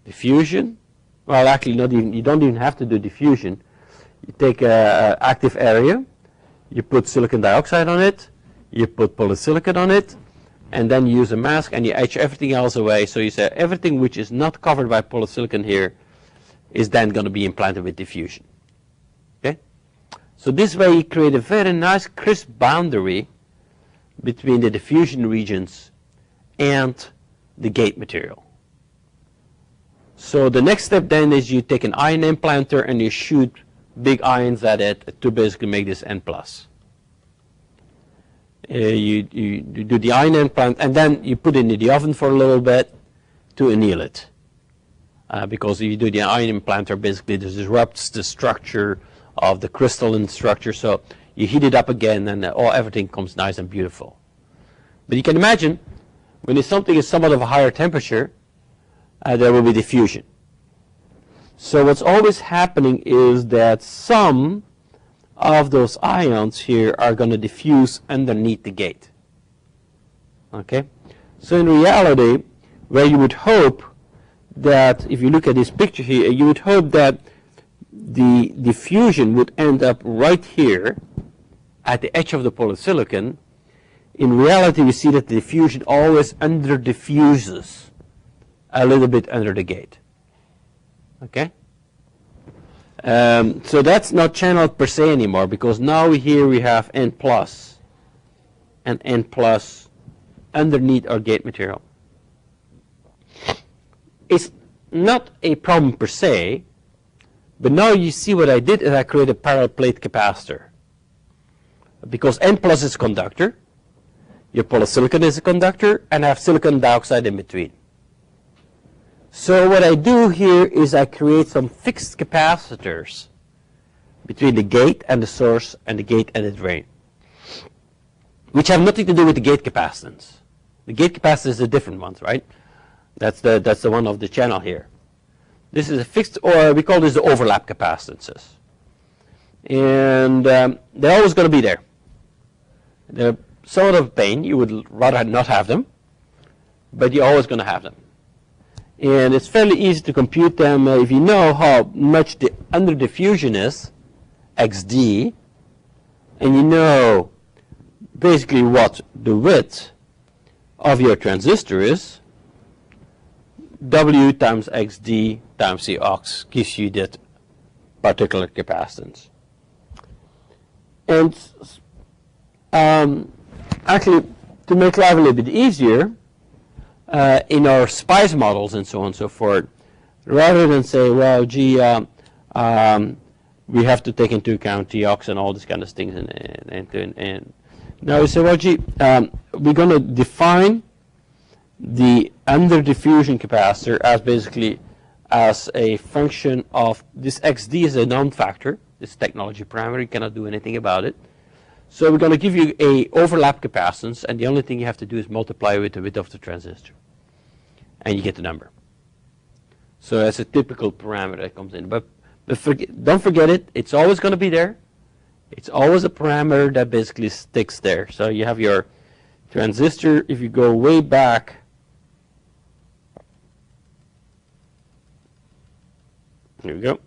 diffusion. Well, actually, you don't even have to do diffusion. You take an active area, you put silicon dioxide on it, you put polysilicon on it, and then you use a mask and you etch everything else away. So you say everything which is not covered by polysilicon here is then going to be implanted with diffusion. Okay? So this way you create a very nice crisp boundary between the diffusion regions and the gate material. So the next step then is you take an ion implanter and you shoot big ions at it to basically make this N+. You do the ion implant and then you put it in the oven for a little bit to anneal it. Because if you do the ion implanter, basically this disrupts the structure of the crystalline structure. So you heat it up again and everything comes nice and beautiful. But you can imagine when something is somewhat of a higher temperature, there will be diffusion. So what's always happening is that some of those ions here are going to diffuse underneath the gate. Okay? So in reality, where you would hope that, if you look at this picture here, you would hope that the diffusion would end up right here at the edge of the polysilicon. In reality, we see that the diffusion always under diffuses a little bit under the gate. Okay? So that's not channeled per se anymore, because now here we have N+ and N+ underneath our gate material. It's not a problem per se, but now you see what I did is I created a parallel plate capacitor. Because N+ is a conductor, your polysilicon is a conductor, and I have silicon dioxide in between. So what I do here is I create some fixed capacitors between the gate and the source and the gate and the drain, which have nothing to do with the gate capacitance. The gate capacitance is a different one, right? That's the one of the channel here. This is a fixed, or we call this the overlap capacitances. And they're always going to be there. They're sort of a pain. You would rather not have them, but you're always going to have them. And it's fairly easy to compute them if you know how much the under diffusion is, XD, and you know basically what the width of your transistor is. W times XD times the aux gives you that particular capacitance. And actually, to make life a little bit easier, in our SPICE models and so on and so forth, rather than say, well, gee, we have to take into account the aux and all these kind of things, and now we say, well, gee, we're going to define the under diffusion capacitor as basically as a function of this XD is a non-factor. This technology parameter, you cannot do anything about it. So we're going to give you a overlap capacitance, and the only thing you have to do is multiply with the width of the transistor, and you get the number. So that's a typical parameter that comes in. But don't forget it. It's always going to be there. It's always a parameter that basically sticks there. So you have your transistor. If you go way back, here we go.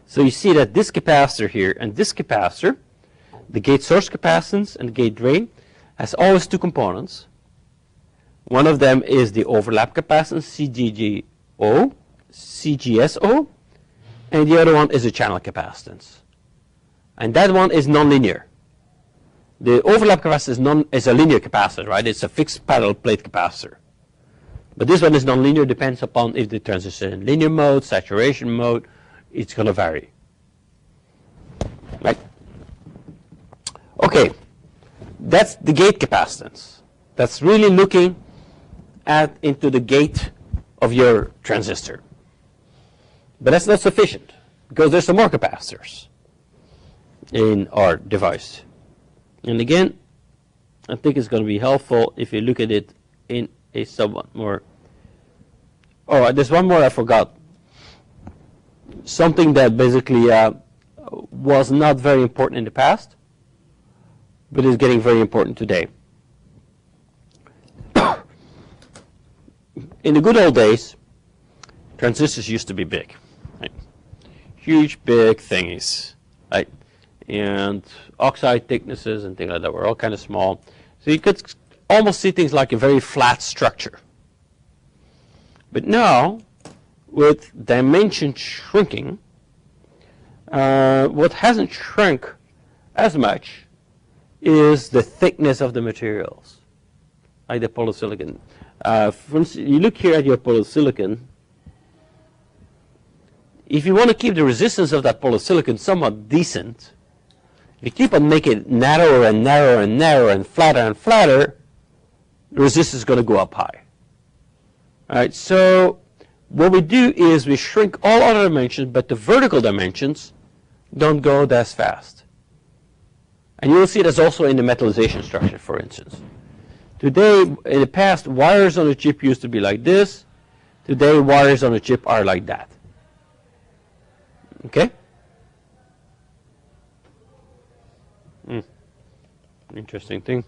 So you see that this capacitor here and this capacitor, the gate source capacitance and the gate drain, has always two components. One of them is the overlap capacitance, CGSO, and the other one is a channel capacitance. And that one is nonlinear. The overlap capacitance is a linear capacitor, right? It's a fixed parallel plate capacitor. But this one is nonlinear, depends upon if the transistor is in linear mode, saturation mode. It's going to vary. Right? Okay. That's the gate capacitance. That's really looking into the gate of your transistor. But that's not sufficient, because there's some more capacitors in our device. And again, I think it's going to be helpful if you look at it in a somewhat more. Oh, there's one more I forgot. Something that basically was not very important in the past, but is getting very important today. In the good old days, transistors used to be big, right? Huge, big thingies, right? And oxide thicknesses and things like that were all kind of small. So you could almost see things like a very flat structure. But now, with dimension shrinking, what hasn't shrunk as much is the thickness of the materials, like the polysilicon. For instance, you look here at your polysilicon. If you want to keep the resistance of that polysilicon somewhat decent, if you keep on making it narrower and narrower and narrower and flatter, the resistance is going to go up high. All right, so what we do is we shrink all other dimensions, but the vertical dimensions don't go as fast. And you'll see that's also in the metallization structure, for instance. Today, in the past, wires on a chip used to be like this. Today, wires on a chip are like that. Okay? Interesting thing.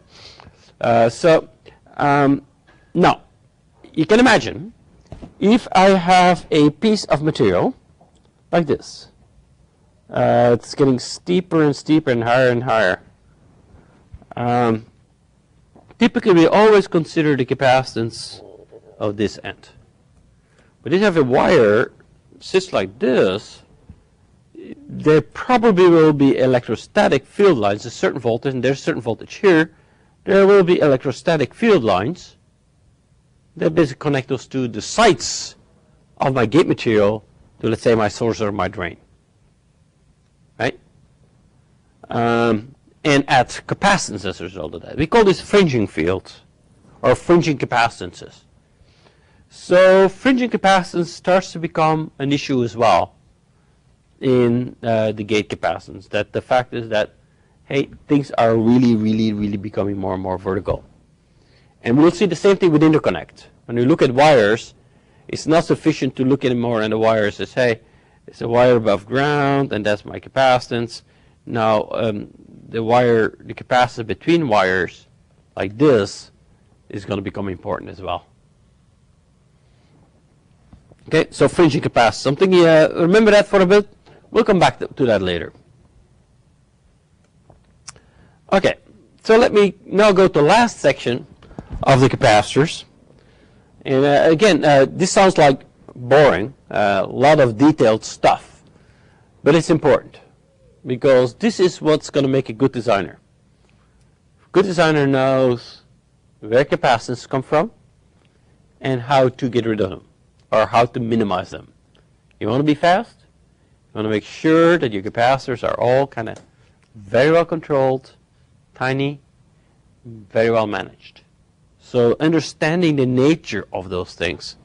Now, you can imagine if I have a piece of material like this. It's getting steeper and steeper and higher. Typically, we always consider the capacitance of this end. But if you have a wire sits like this, there probably will be electrostatic field lines, a certain voltage, and there's a certain voltage here. There will be electrostatic field lines that basically connect those to the sides of my gate material to, let's say, my source or my drain. Right? And at capacitance as a result of that. We call this fringing fields or fringing capacitances. So fringing capacitance starts to become an issue as well in the gate capacitance. That the fact is that, hey, things are really becoming more and more vertical. And we'll see the same thing with interconnect. When we look at wires, it's not sufficient to look anymore at the wires as, hey, it's a wire above ground, and that's my capacitance. Now, the capacitance between wires, like this, is going to become important as well. Okay, so fringing capacitance, something, remember that for a bit? We'll come back to that later. Okay, so let me now go to the last section of the capacitors. And again, this sounds like boring, a lot of detailed stuff, but it's important because this is what's going to make a good designer. A good designer knows where capacitance come from and how to get rid of them or how to minimize them. You want to be fast? You want to make sure that your capacitors are all kind of very well controlled, tiny, very well managed. So understanding the nature of those things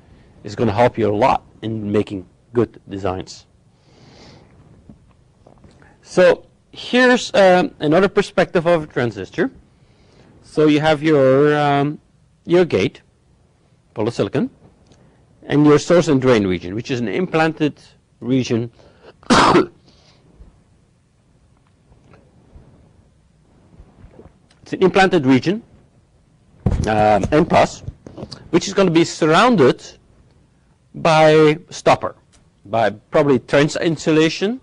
is going to help you a lot in making good designs. So here's another perspective of a transistor. So you have your gate, polysilicon, and your source and drain region, which is an implanted region. It's an implanted region, N+, which is going to be surrounded by stopper, by probably trench insulation.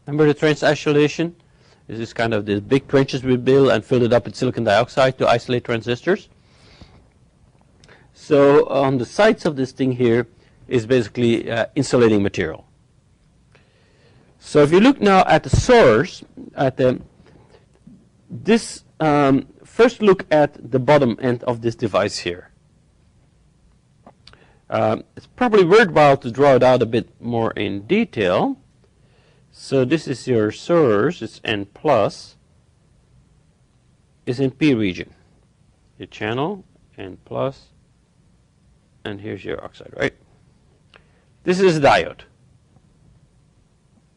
Remember the trench isolation? This is kind of these big trenches we build and fill it up with silicon dioxide to isolate transistors. So on the sides of this thing here is basically insulating material. So if you look now at the source, at this, first look at the bottom end of this device here. It's probably worthwhile to draw it out a bit more in detail. So this is your source, it's N+, is in P region. Your channel, N+, and here's your oxide, right? This is a diode.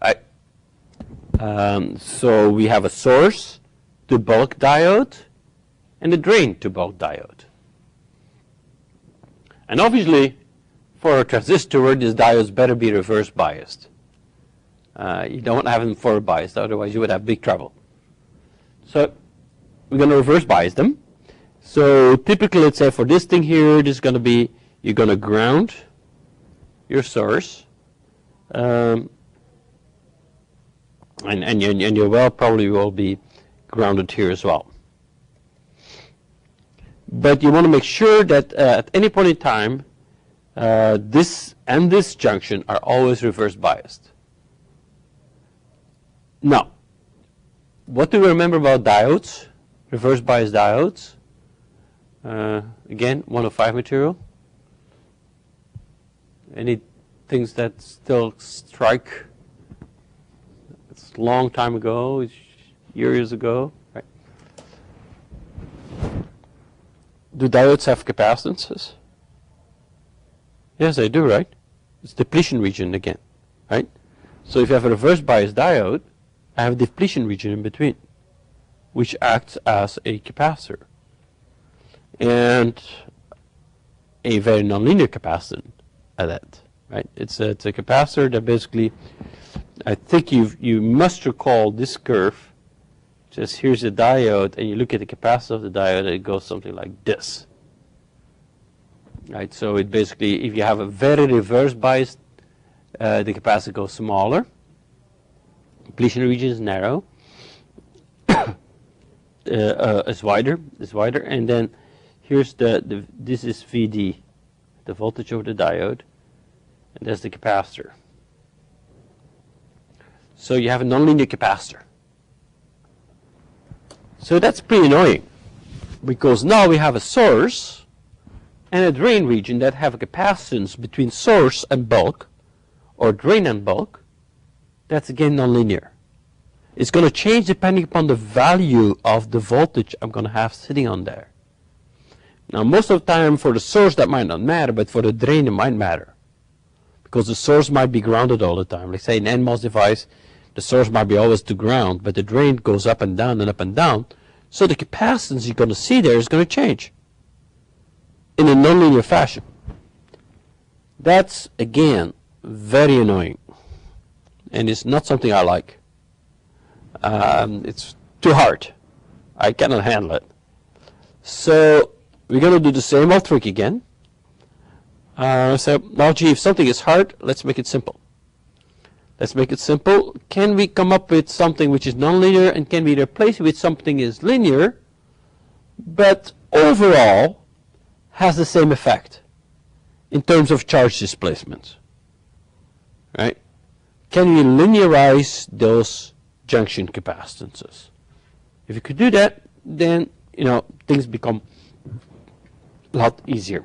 Right? So we have a source to bulk diode and a drain to bulk diode. And obviously, for a transistor, these diodes better be reverse biased. You don't have them forward biased, otherwise you would have big trouble. So we're going to reverse bias them. So typically, let's say for this thing here, this is going to be, you're going to ground your source, and your well probably will be grounded here as well. But you want to make sure that at any point in time, this and this junction are always reverse biased. Now, what do we remember about diodes, reverse biased diodes? Again, 105 material. Any things that still strike? It's a long time ago, it's years ago, right? Do diodes have capacitances? Yes, they do, right? It's depletion region again, right? So if you have a reverse bias diode, I have a depletion region in between, which acts as a capacitor. And a very nonlinear capacitant at that, right? It's a capacitor that basically, I think you must recall this curve. Just here's the diode, and you look at the capacitance of the diode, and it goes something like this. Right, so it basically, if you have a very reverse bias, the capacitor goes smaller. Depletion region is narrow. Is wider, and then here's this is VD, the voltage of the diode, and that's the capacitor. So you have a nonlinear capacitor. So that's pretty annoying, because now we have a source and a drain region that have a capacitance between source and bulk, or drain and bulk. That's again nonlinear. It's going to change depending upon the value of the voltage I'm going to have sitting on there. Now most of the time for the source that might not matter, but for the drain it might matter, because the source might be grounded all the time. Like say in an NMOS device, the source might be always to ground, but the drain goes up and down and up and down. So the capacitance you're going to see there is going to change in a nonlinear fashion. That's, again, very annoying. And it's not something I like. It's too hard. I cannot handle it. So we're going to do the same old trick again. So now, gee, if something is hard, let's make it simple. Let's make it simple. Can we come up with something which is nonlinear, and can we replace it with something is linear, but overall has the same effect in terms of charge displacement? Right? Can we linearize those junction capacitances? If you could do that, then things become a lot easier.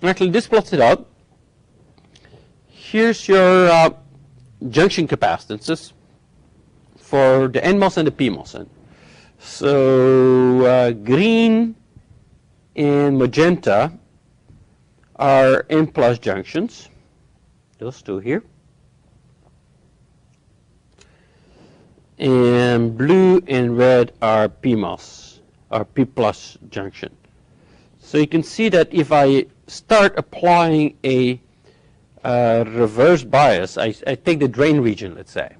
Actually, this plots it out. Here's your junction capacitances for the NMOS and the PMOS. So green and magenta are N plus junctions, those two here. And blue and red are PMOS, or P plus junction. So you can see that if I start applying a reverse bias, I take the drain region, let's say,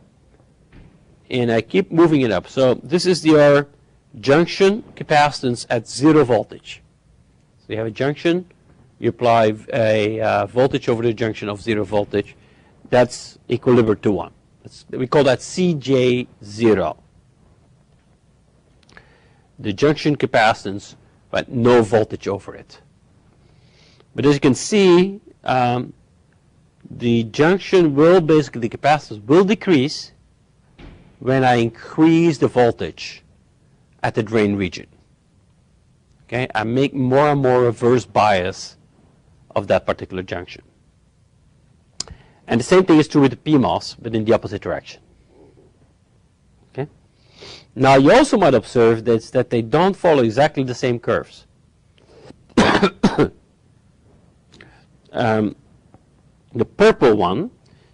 and I keep moving it up. So this is your junction capacitance at 0 voltage. So you have a junction, you apply a voltage over the junction of 0 voltage. That's equilibrium to 1. We call that CJ0. The junction capacitance, but no voltage over it. But as you can see, the junction will basically, the capacitance will decrease when I increase the voltage at the drain region. Okay, I make more and more reverse bias of that particular junction. And the same thing is true with the PMOS, but in the opposite direction. Okay. Now you also might observe that they don't follow exactly the same curves. The purple one,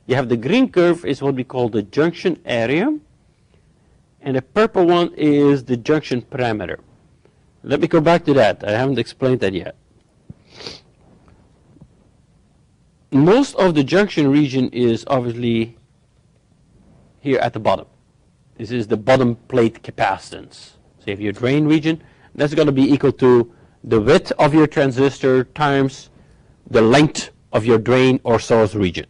you have the green curve is what we call the junction area, and the purple one is the junction parameter. Let me go back to that. I haven't explained that yet. Most of the junction region is obviously here at the bottom. This is the bottom plate capacitance. So you have your drain region. That's going to be equal to the width of your transistor times the length of your drain or source region.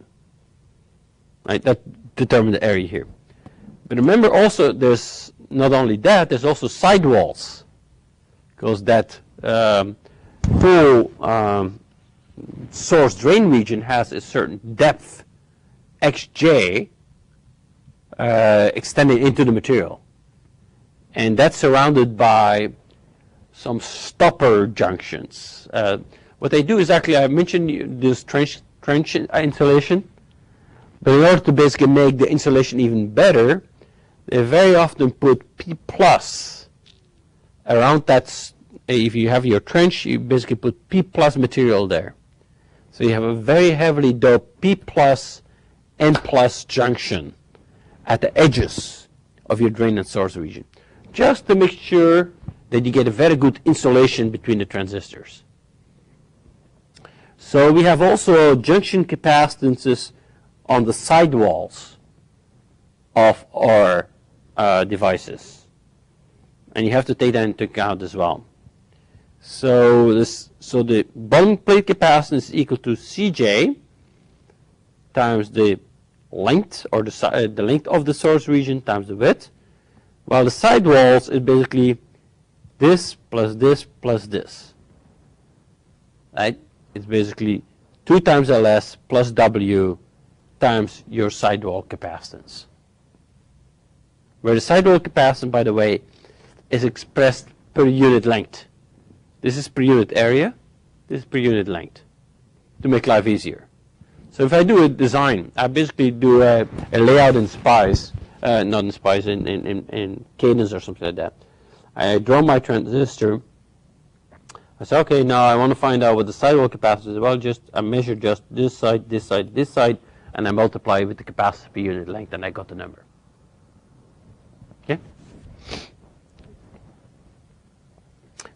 Right? That determines the area here. But remember also, there's not only that, there's also sidewalls, because that whole source drain region has a certain depth, xj, extended into the material. And that's surrounded by some stopper junctions. What they do is actually, I mentioned this trench insulation, but in order to basically make the insulation even better, they very often put P plus around that. If you have your trench, you basically put P plus material there. So you have a very heavily doped P plus N plus junction at the edges of your drain and source region, just to make sure that you get a very good insulation between the transistors. So we have also junction capacitances on the sidewalls of our devices, and you have to take that into account as well. So the bottom plate capacitance is equal to Cj times the length, or the length of the source region times the width, while the sidewalls is basically this plus this plus this. Right? It's basically 2 times Ls plus W times your sidewall capacitance. Where the sidewall capacitance, by the way, is expressed per unit length. This is per unit area, this is per unit length, to make life easier. So if I do a design, I basically do a layout in Spice, not in Spice, in Cadence or something like that. I draw my transistor. I say, okay, now I want to find out what the sidewall capacitance is. Well, I measure just this side, this side, this side, and I multiply with the capacitance per unit length, and I got the number. Okay?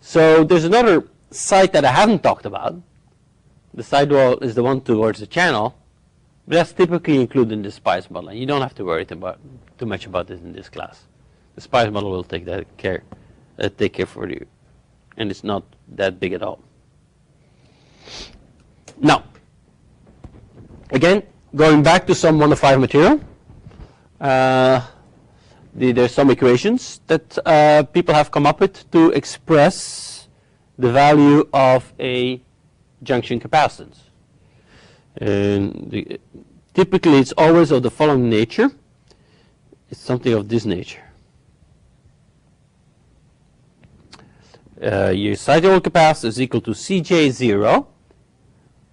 So there's another side that I haven't talked about. The sidewall is the one towards the channel, but that's typically included in the SPICE model. And you don't have to worry too much about this in this class. The SPICE model will take care for you, and it's not that big at all. Now, again, going back to some 105 material, there's some equations that people have come up with to express the value of a junction capacitance. And typically it's always of the following nature. It's something of this nature. Your sidewall capacitance is equal to Cj0,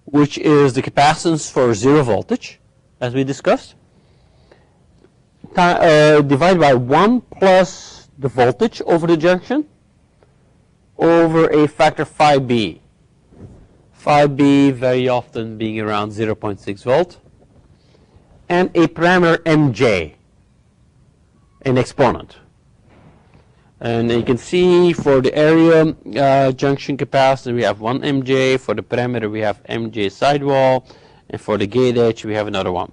which is the capacitance for 0 voltage, as we discussed, divided by 1 plus the voltage over the junction over a factor phi b. Phi b very often being around 0.6 volt, and a parameter mj, an exponent. And you can see for the area junction capacitor we have 1 mj, for the parameter we have mj sidewall, and for the gate edge we have another one.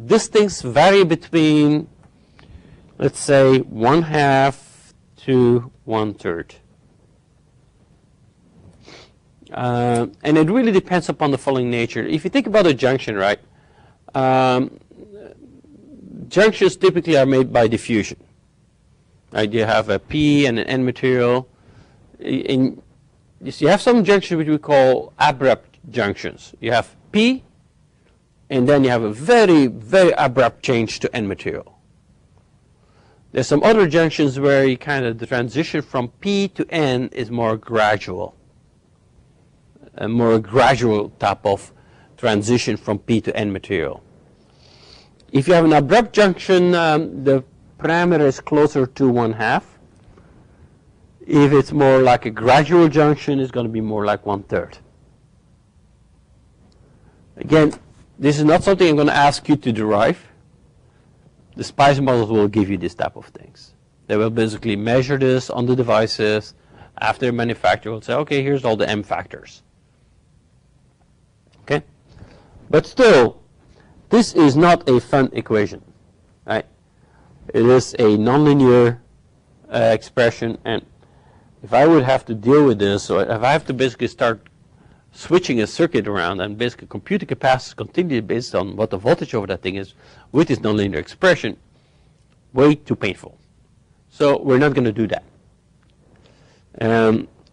These things vary between, let's say, 1/2 to 1/3. And it really depends upon the following nature. If you think about a junction, right? Junctions typically are made by diffusion. Right? You have a P and an N material. You have some junctions which we call abrupt junctions. You have P, and then you have a very, very abrupt change to N material. There's some other junctions where you the transition from P to N is more gradual. A more gradual type of transition from P to N material. If you have an abrupt junction, the parameter is closer to 1/2. If it's more like a gradual junction, it's going to be more like 1/3. Again, this is not something I'm going to ask you to derive. The SPICE models will give you this type of things. They will basically measure this on the devices. After manufacturer will say, okay, here's all the M factors. Okay? But still, this is not a fun equation, right? It is a nonlinear expression, and if I would have to deal with this, or if I have to basically start switching a circuit around and basically compute the capacitance continually based on what the voltage over that thing is with this nonlinear expression, way too painful. So we're not going to do that.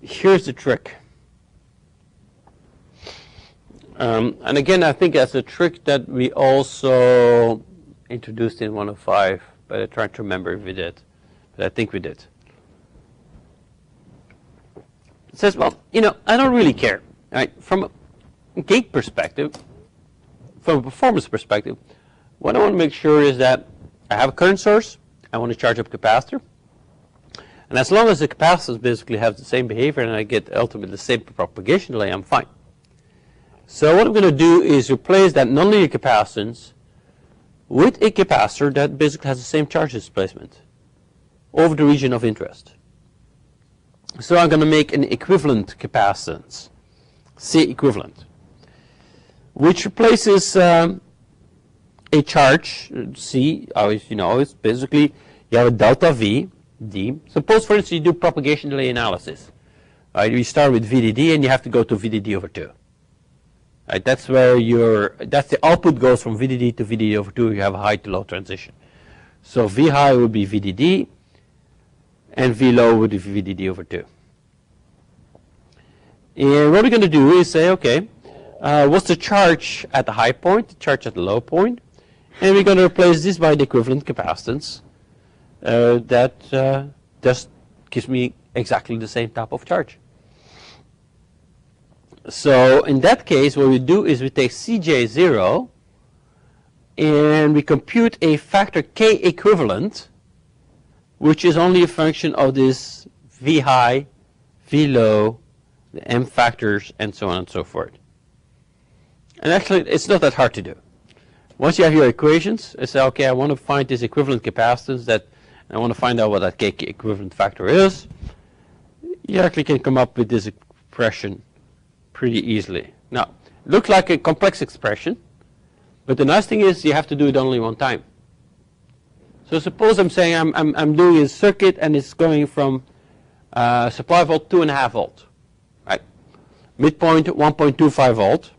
Here's the trick. And again, I think that's a trick that we also introduced in 105, but I tried to remember if we did. But I think we did. It says, well, I don't really care. Right? From a gate perspective, from a performance perspective, what I want to make sure is that I have a current source. I want to charge up capacitor. And as long as the capacitors basically have the same behavior and I get ultimately the same propagation delay, I'm fine. So what I'm going to do is replace that nonlinear capacitance with a capacitor that basically has the same charge displacement over the region of interest. So I'm going to make an equivalent capacitance, C equivalent, which replaces a charge, C, it's basically you have a delta V, D. Suppose, for instance, you do propagation delay analysis. Right? You start with VDD and you have to go to VDD over 2. Right? That's where that's the output goes from VDD to VDD over 2. You have a high to low transition. So V high would be VDD and V low would be VDD over 2. And what we're going to do is say, okay, what's the charge at the high point, the charge at the low point? And we're going to replace this by the equivalent capacitance that just gives me exactly the same type of charge. So in that case, what we do is we take Cj0 and we compute a factor K equivalent, which is only a function of this V high, V low, the M factors, and so on and so forth. And actually, it's not that hard to do. Once you have your equations, I say, okay, I want to find this equivalent capacitance that I want to find out what that K equivalent factor is. You actually can come up with this expression pretty easily. Now, it looks like a complex expression, but the nice thing is you have to do it only one time. So suppose I'm saying I'm doing a circuit and it's going from supply volt 2.5 volt, right? Midpoint 1.25 volt.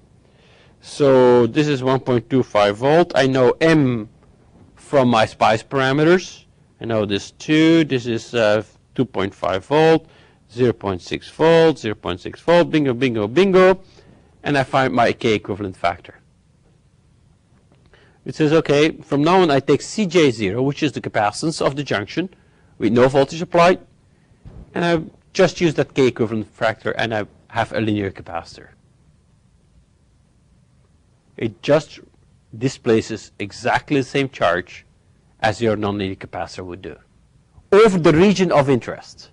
So this is 1.25 volt. I know M from my SPICE parameters. I know this 2. This is 2.5 volt, 0.6 volt, 0.6 volt, bingo, bingo, bingo. And I find my K equivalent factor. It says, okay, from now on I take Cj0, which is the capacitance of the junction with no voltage applied. And I just use that K equivalent factor and I have a linear capacitor. It just displaces exactly the same charge as your nonlinear capacitor would do over the region of interest.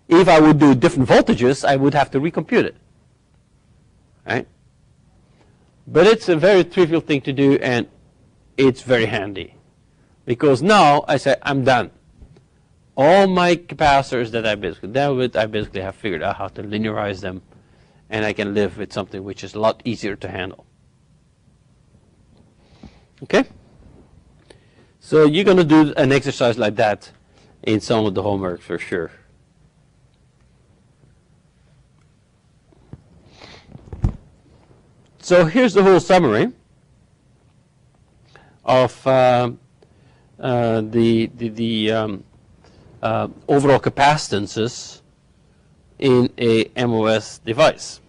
If I would do different voltages, I would have to recompute it. Right? But it's a very trivial thing to do, and it's very handy. Because now I say, I'm done. All my capacitors that I basically dealt with, I basically have figured out how to linearize them, and I can live with something which is a lot easier to handle. Okay? So you're going to do an exercise like that in some of the homework for sure. So here's the whole summary of overall capacitances in a MOS device.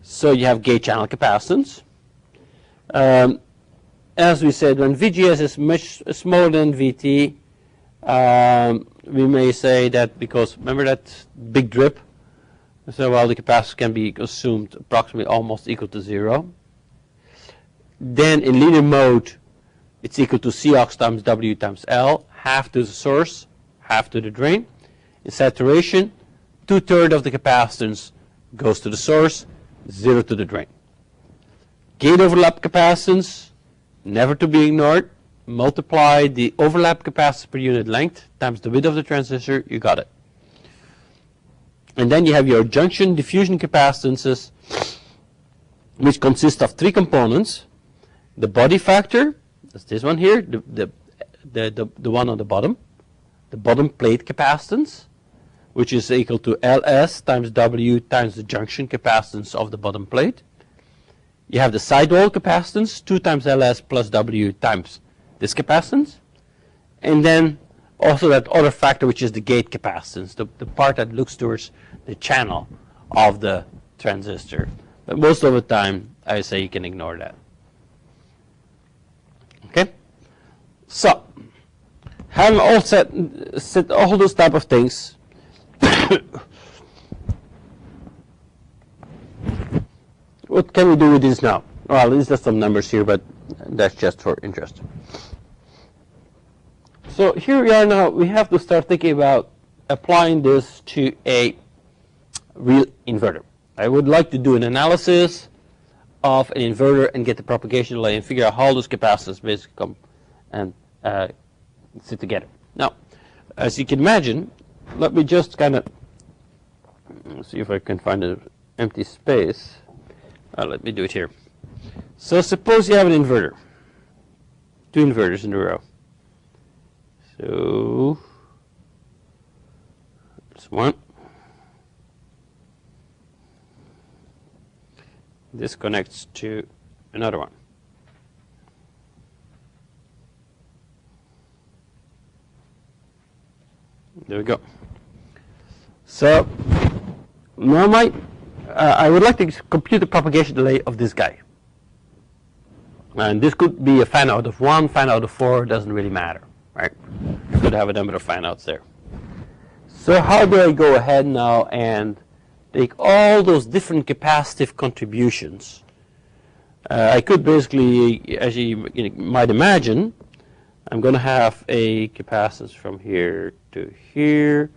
So you have gate channel capacitance. As we said, when VGS is much smaller than VT, we may say that because, remember that big drip? So while the capacitance can be assumed approximately almost equal to 0. Then in linear mode, it's equal to Cox times W times L, half to the source, half to the drain. In saturation, 2/3 of the capacitance goes to the source, 0 to the drain. Gate overlap capacitance, never to be ignored. Multiply the overlap capacitance per unit length times the width of the transistor, you got it. And then you have your junction diffusion capacitances, which consist of 3 components. The body factor, that's this one here, the one on the bottom plate capacitance, which is equal to Ls times W times the junction capacitance of the bottom plate. You have the sidewall capacitance, 2 times Ls plus W times this capacitance. And then also that other factor, which is the gate capacitance, the part that looks towards the channel of the transistor. But most of the time, I say you can ignore that. Okay? So, having all set all those type of things, what can we do with this now? Well, these are some numbers here, but that's just for interest. So here we are now. We have to start thinking about applying this to a real inverter. I would like to do an analysis of an inverter and get the propagation delay and figure out how those capacitors basically come and sit together. Now, as you can imagine, let me just kind of see if I can find an empty space. Let me do it here. So suppose you have an inverter, two inverters in a row. So this one. This connects to another one. There we go. So now I would like to compute the propagation delay of this guy. And this could be a fan out of 1, fan out of 4, doesn't really matter, right? You could have a number of fan outs there. So how do I go ahead now and take all those different capacitive contributions? I could basically, as you might imagine, I'm going to have a capacitance from here to here.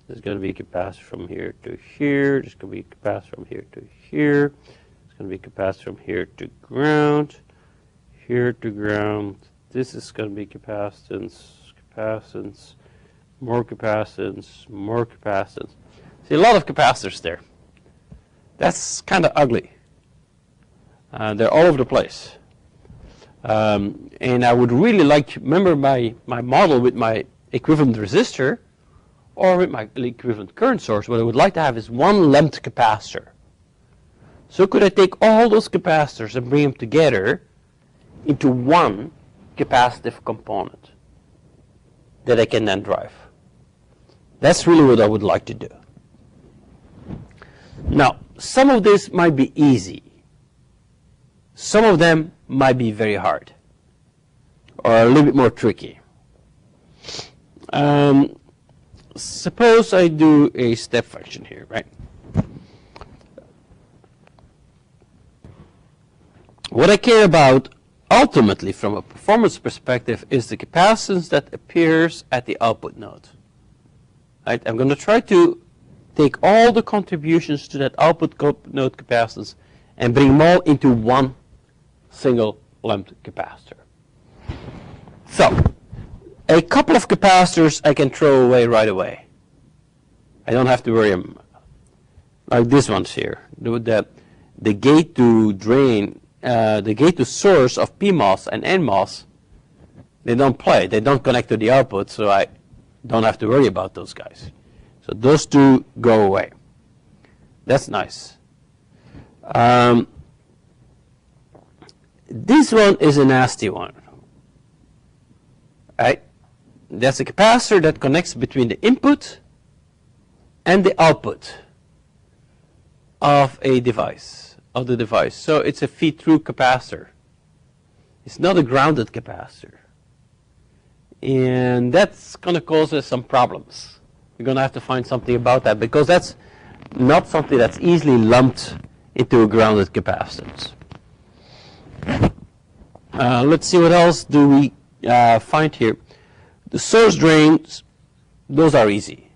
There's going to be a capacitor from here to here. There's going to be a capacitor from here to here. There's going to be a capacitor from here to ground. Here to ground. This is going to be capacitance, capacitance, more capacitance, more capacitance. See, a lot of capacitors there. That's kind of ugly. They're all over the place. And I would really like, remember my model with my equivalent resistor or with my equivalent current source, what I would like to have is one lumped capacitor. So could I take all those capacitors and bring them together into one capacitive component that I can then drive? That's really what I would like to do. Now, some of this might be easy. Some of them might be very hard or a little bit more tricky. Suppose I do a step function here, right? What I care about ultimately from a performance perspective is the capacitance that appears at the output node. Right? I'm going to try to take all the contributions to that output node capacitance and bring them all into one single lumped capacitor. So, a couple of capacitors I can throw away right away. I don't have to worry them. Like this one's here. The gate to drain, the gate to source of PMOS and NMOS, they don't play. They don't connect to the output, so I don't have to worry about those guys. So those two go away. That's nice. This one is a nasty one. Right? That's a capacitor that connects between the input and the output of a device, of the device. So it's a feed-through capacitor. It's not a grounded capacitor. And that's going to cause us some problems. We're going to have to find something about that because that's not something that's easily lumped into a grounded capacitance. Let's see what else do we find here. The source drains, those are easy.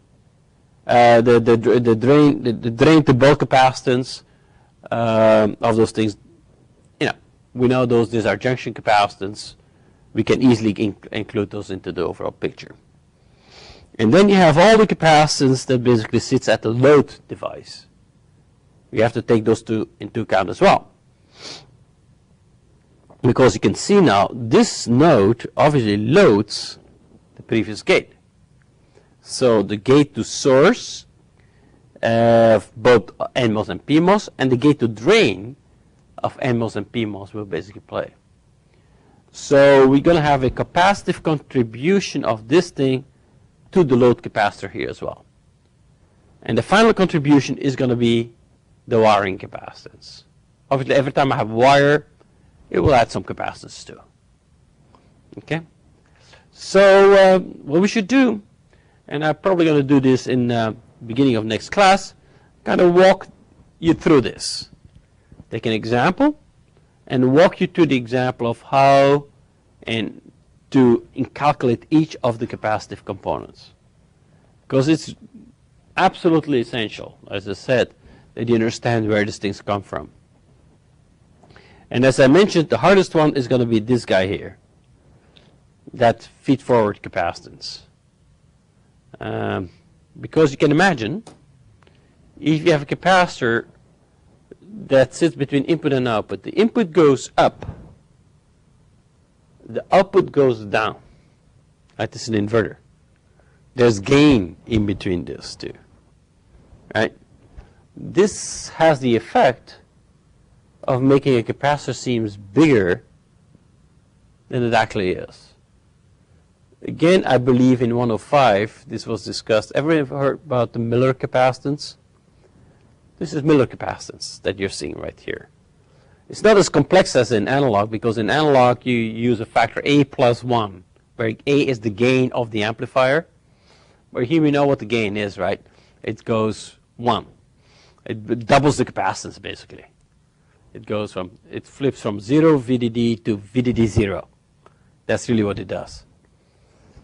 The drain to bulk capacitance of those things, we know these are junction capacitance. We can easily include those into the overall picture. And then you have all the capacitance that basically sits at the load device. We have to take those two into account as well. Because you can see now, this node obviously loads the previous gate. So the gate to source of both NMOS and PMOS, and the gate to drain of NMOS and PMOS will basically play. So we're going to have a capacitive contribution of this thing to the load capacitor here as well. And the final contribution is going to be the wiring capacitance. Obviously, every time I have wire, it will add some capacitance too. Okay? So what we should do, and I'm probably going to do this in the beginning of next class, kind of walk you through this. take an example and walk you through the example of how and to calculate each of the capacitive components. Because it's absolutely essential, as I said, that you understand where these things come from. And as I mentioned, the hardest one is going to be this guy here, that feed-forward capacitance. Because you can imagine, if you have a capacitor that sits between input and output, the input goes up, the output goes down. Right? This is an inverter. There's gain in between these two. Right? This has the effect of making a capacitor seems bigger than it actually is. Again, I believe in 105, this was discussed. Everyone heard about the Miller capacitance? This is Miller capacitance that you're seeing right here. It's not as complex as in analog, because in analog you use a factor A plus 1, where A is the gain of the amplifier. But here we know what the gain is, right? It goes 1. It doubles the capacitance, basically. It flips from 0 VDD to VDD 0. That's really what it does.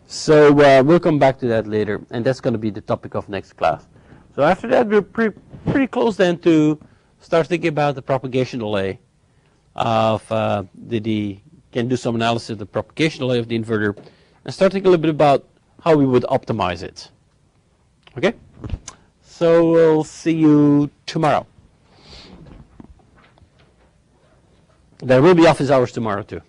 So we'll come back to that later, and that's going to be the topic of next class. So after that, we're pretty close then to start thinking about the propagation delay of can do some analysis of the propagation delay of the inverter, and start thinking a little bit about how we would optimize it. Okay? So we'll see you tomorrow. There will be office hours tomorrow too.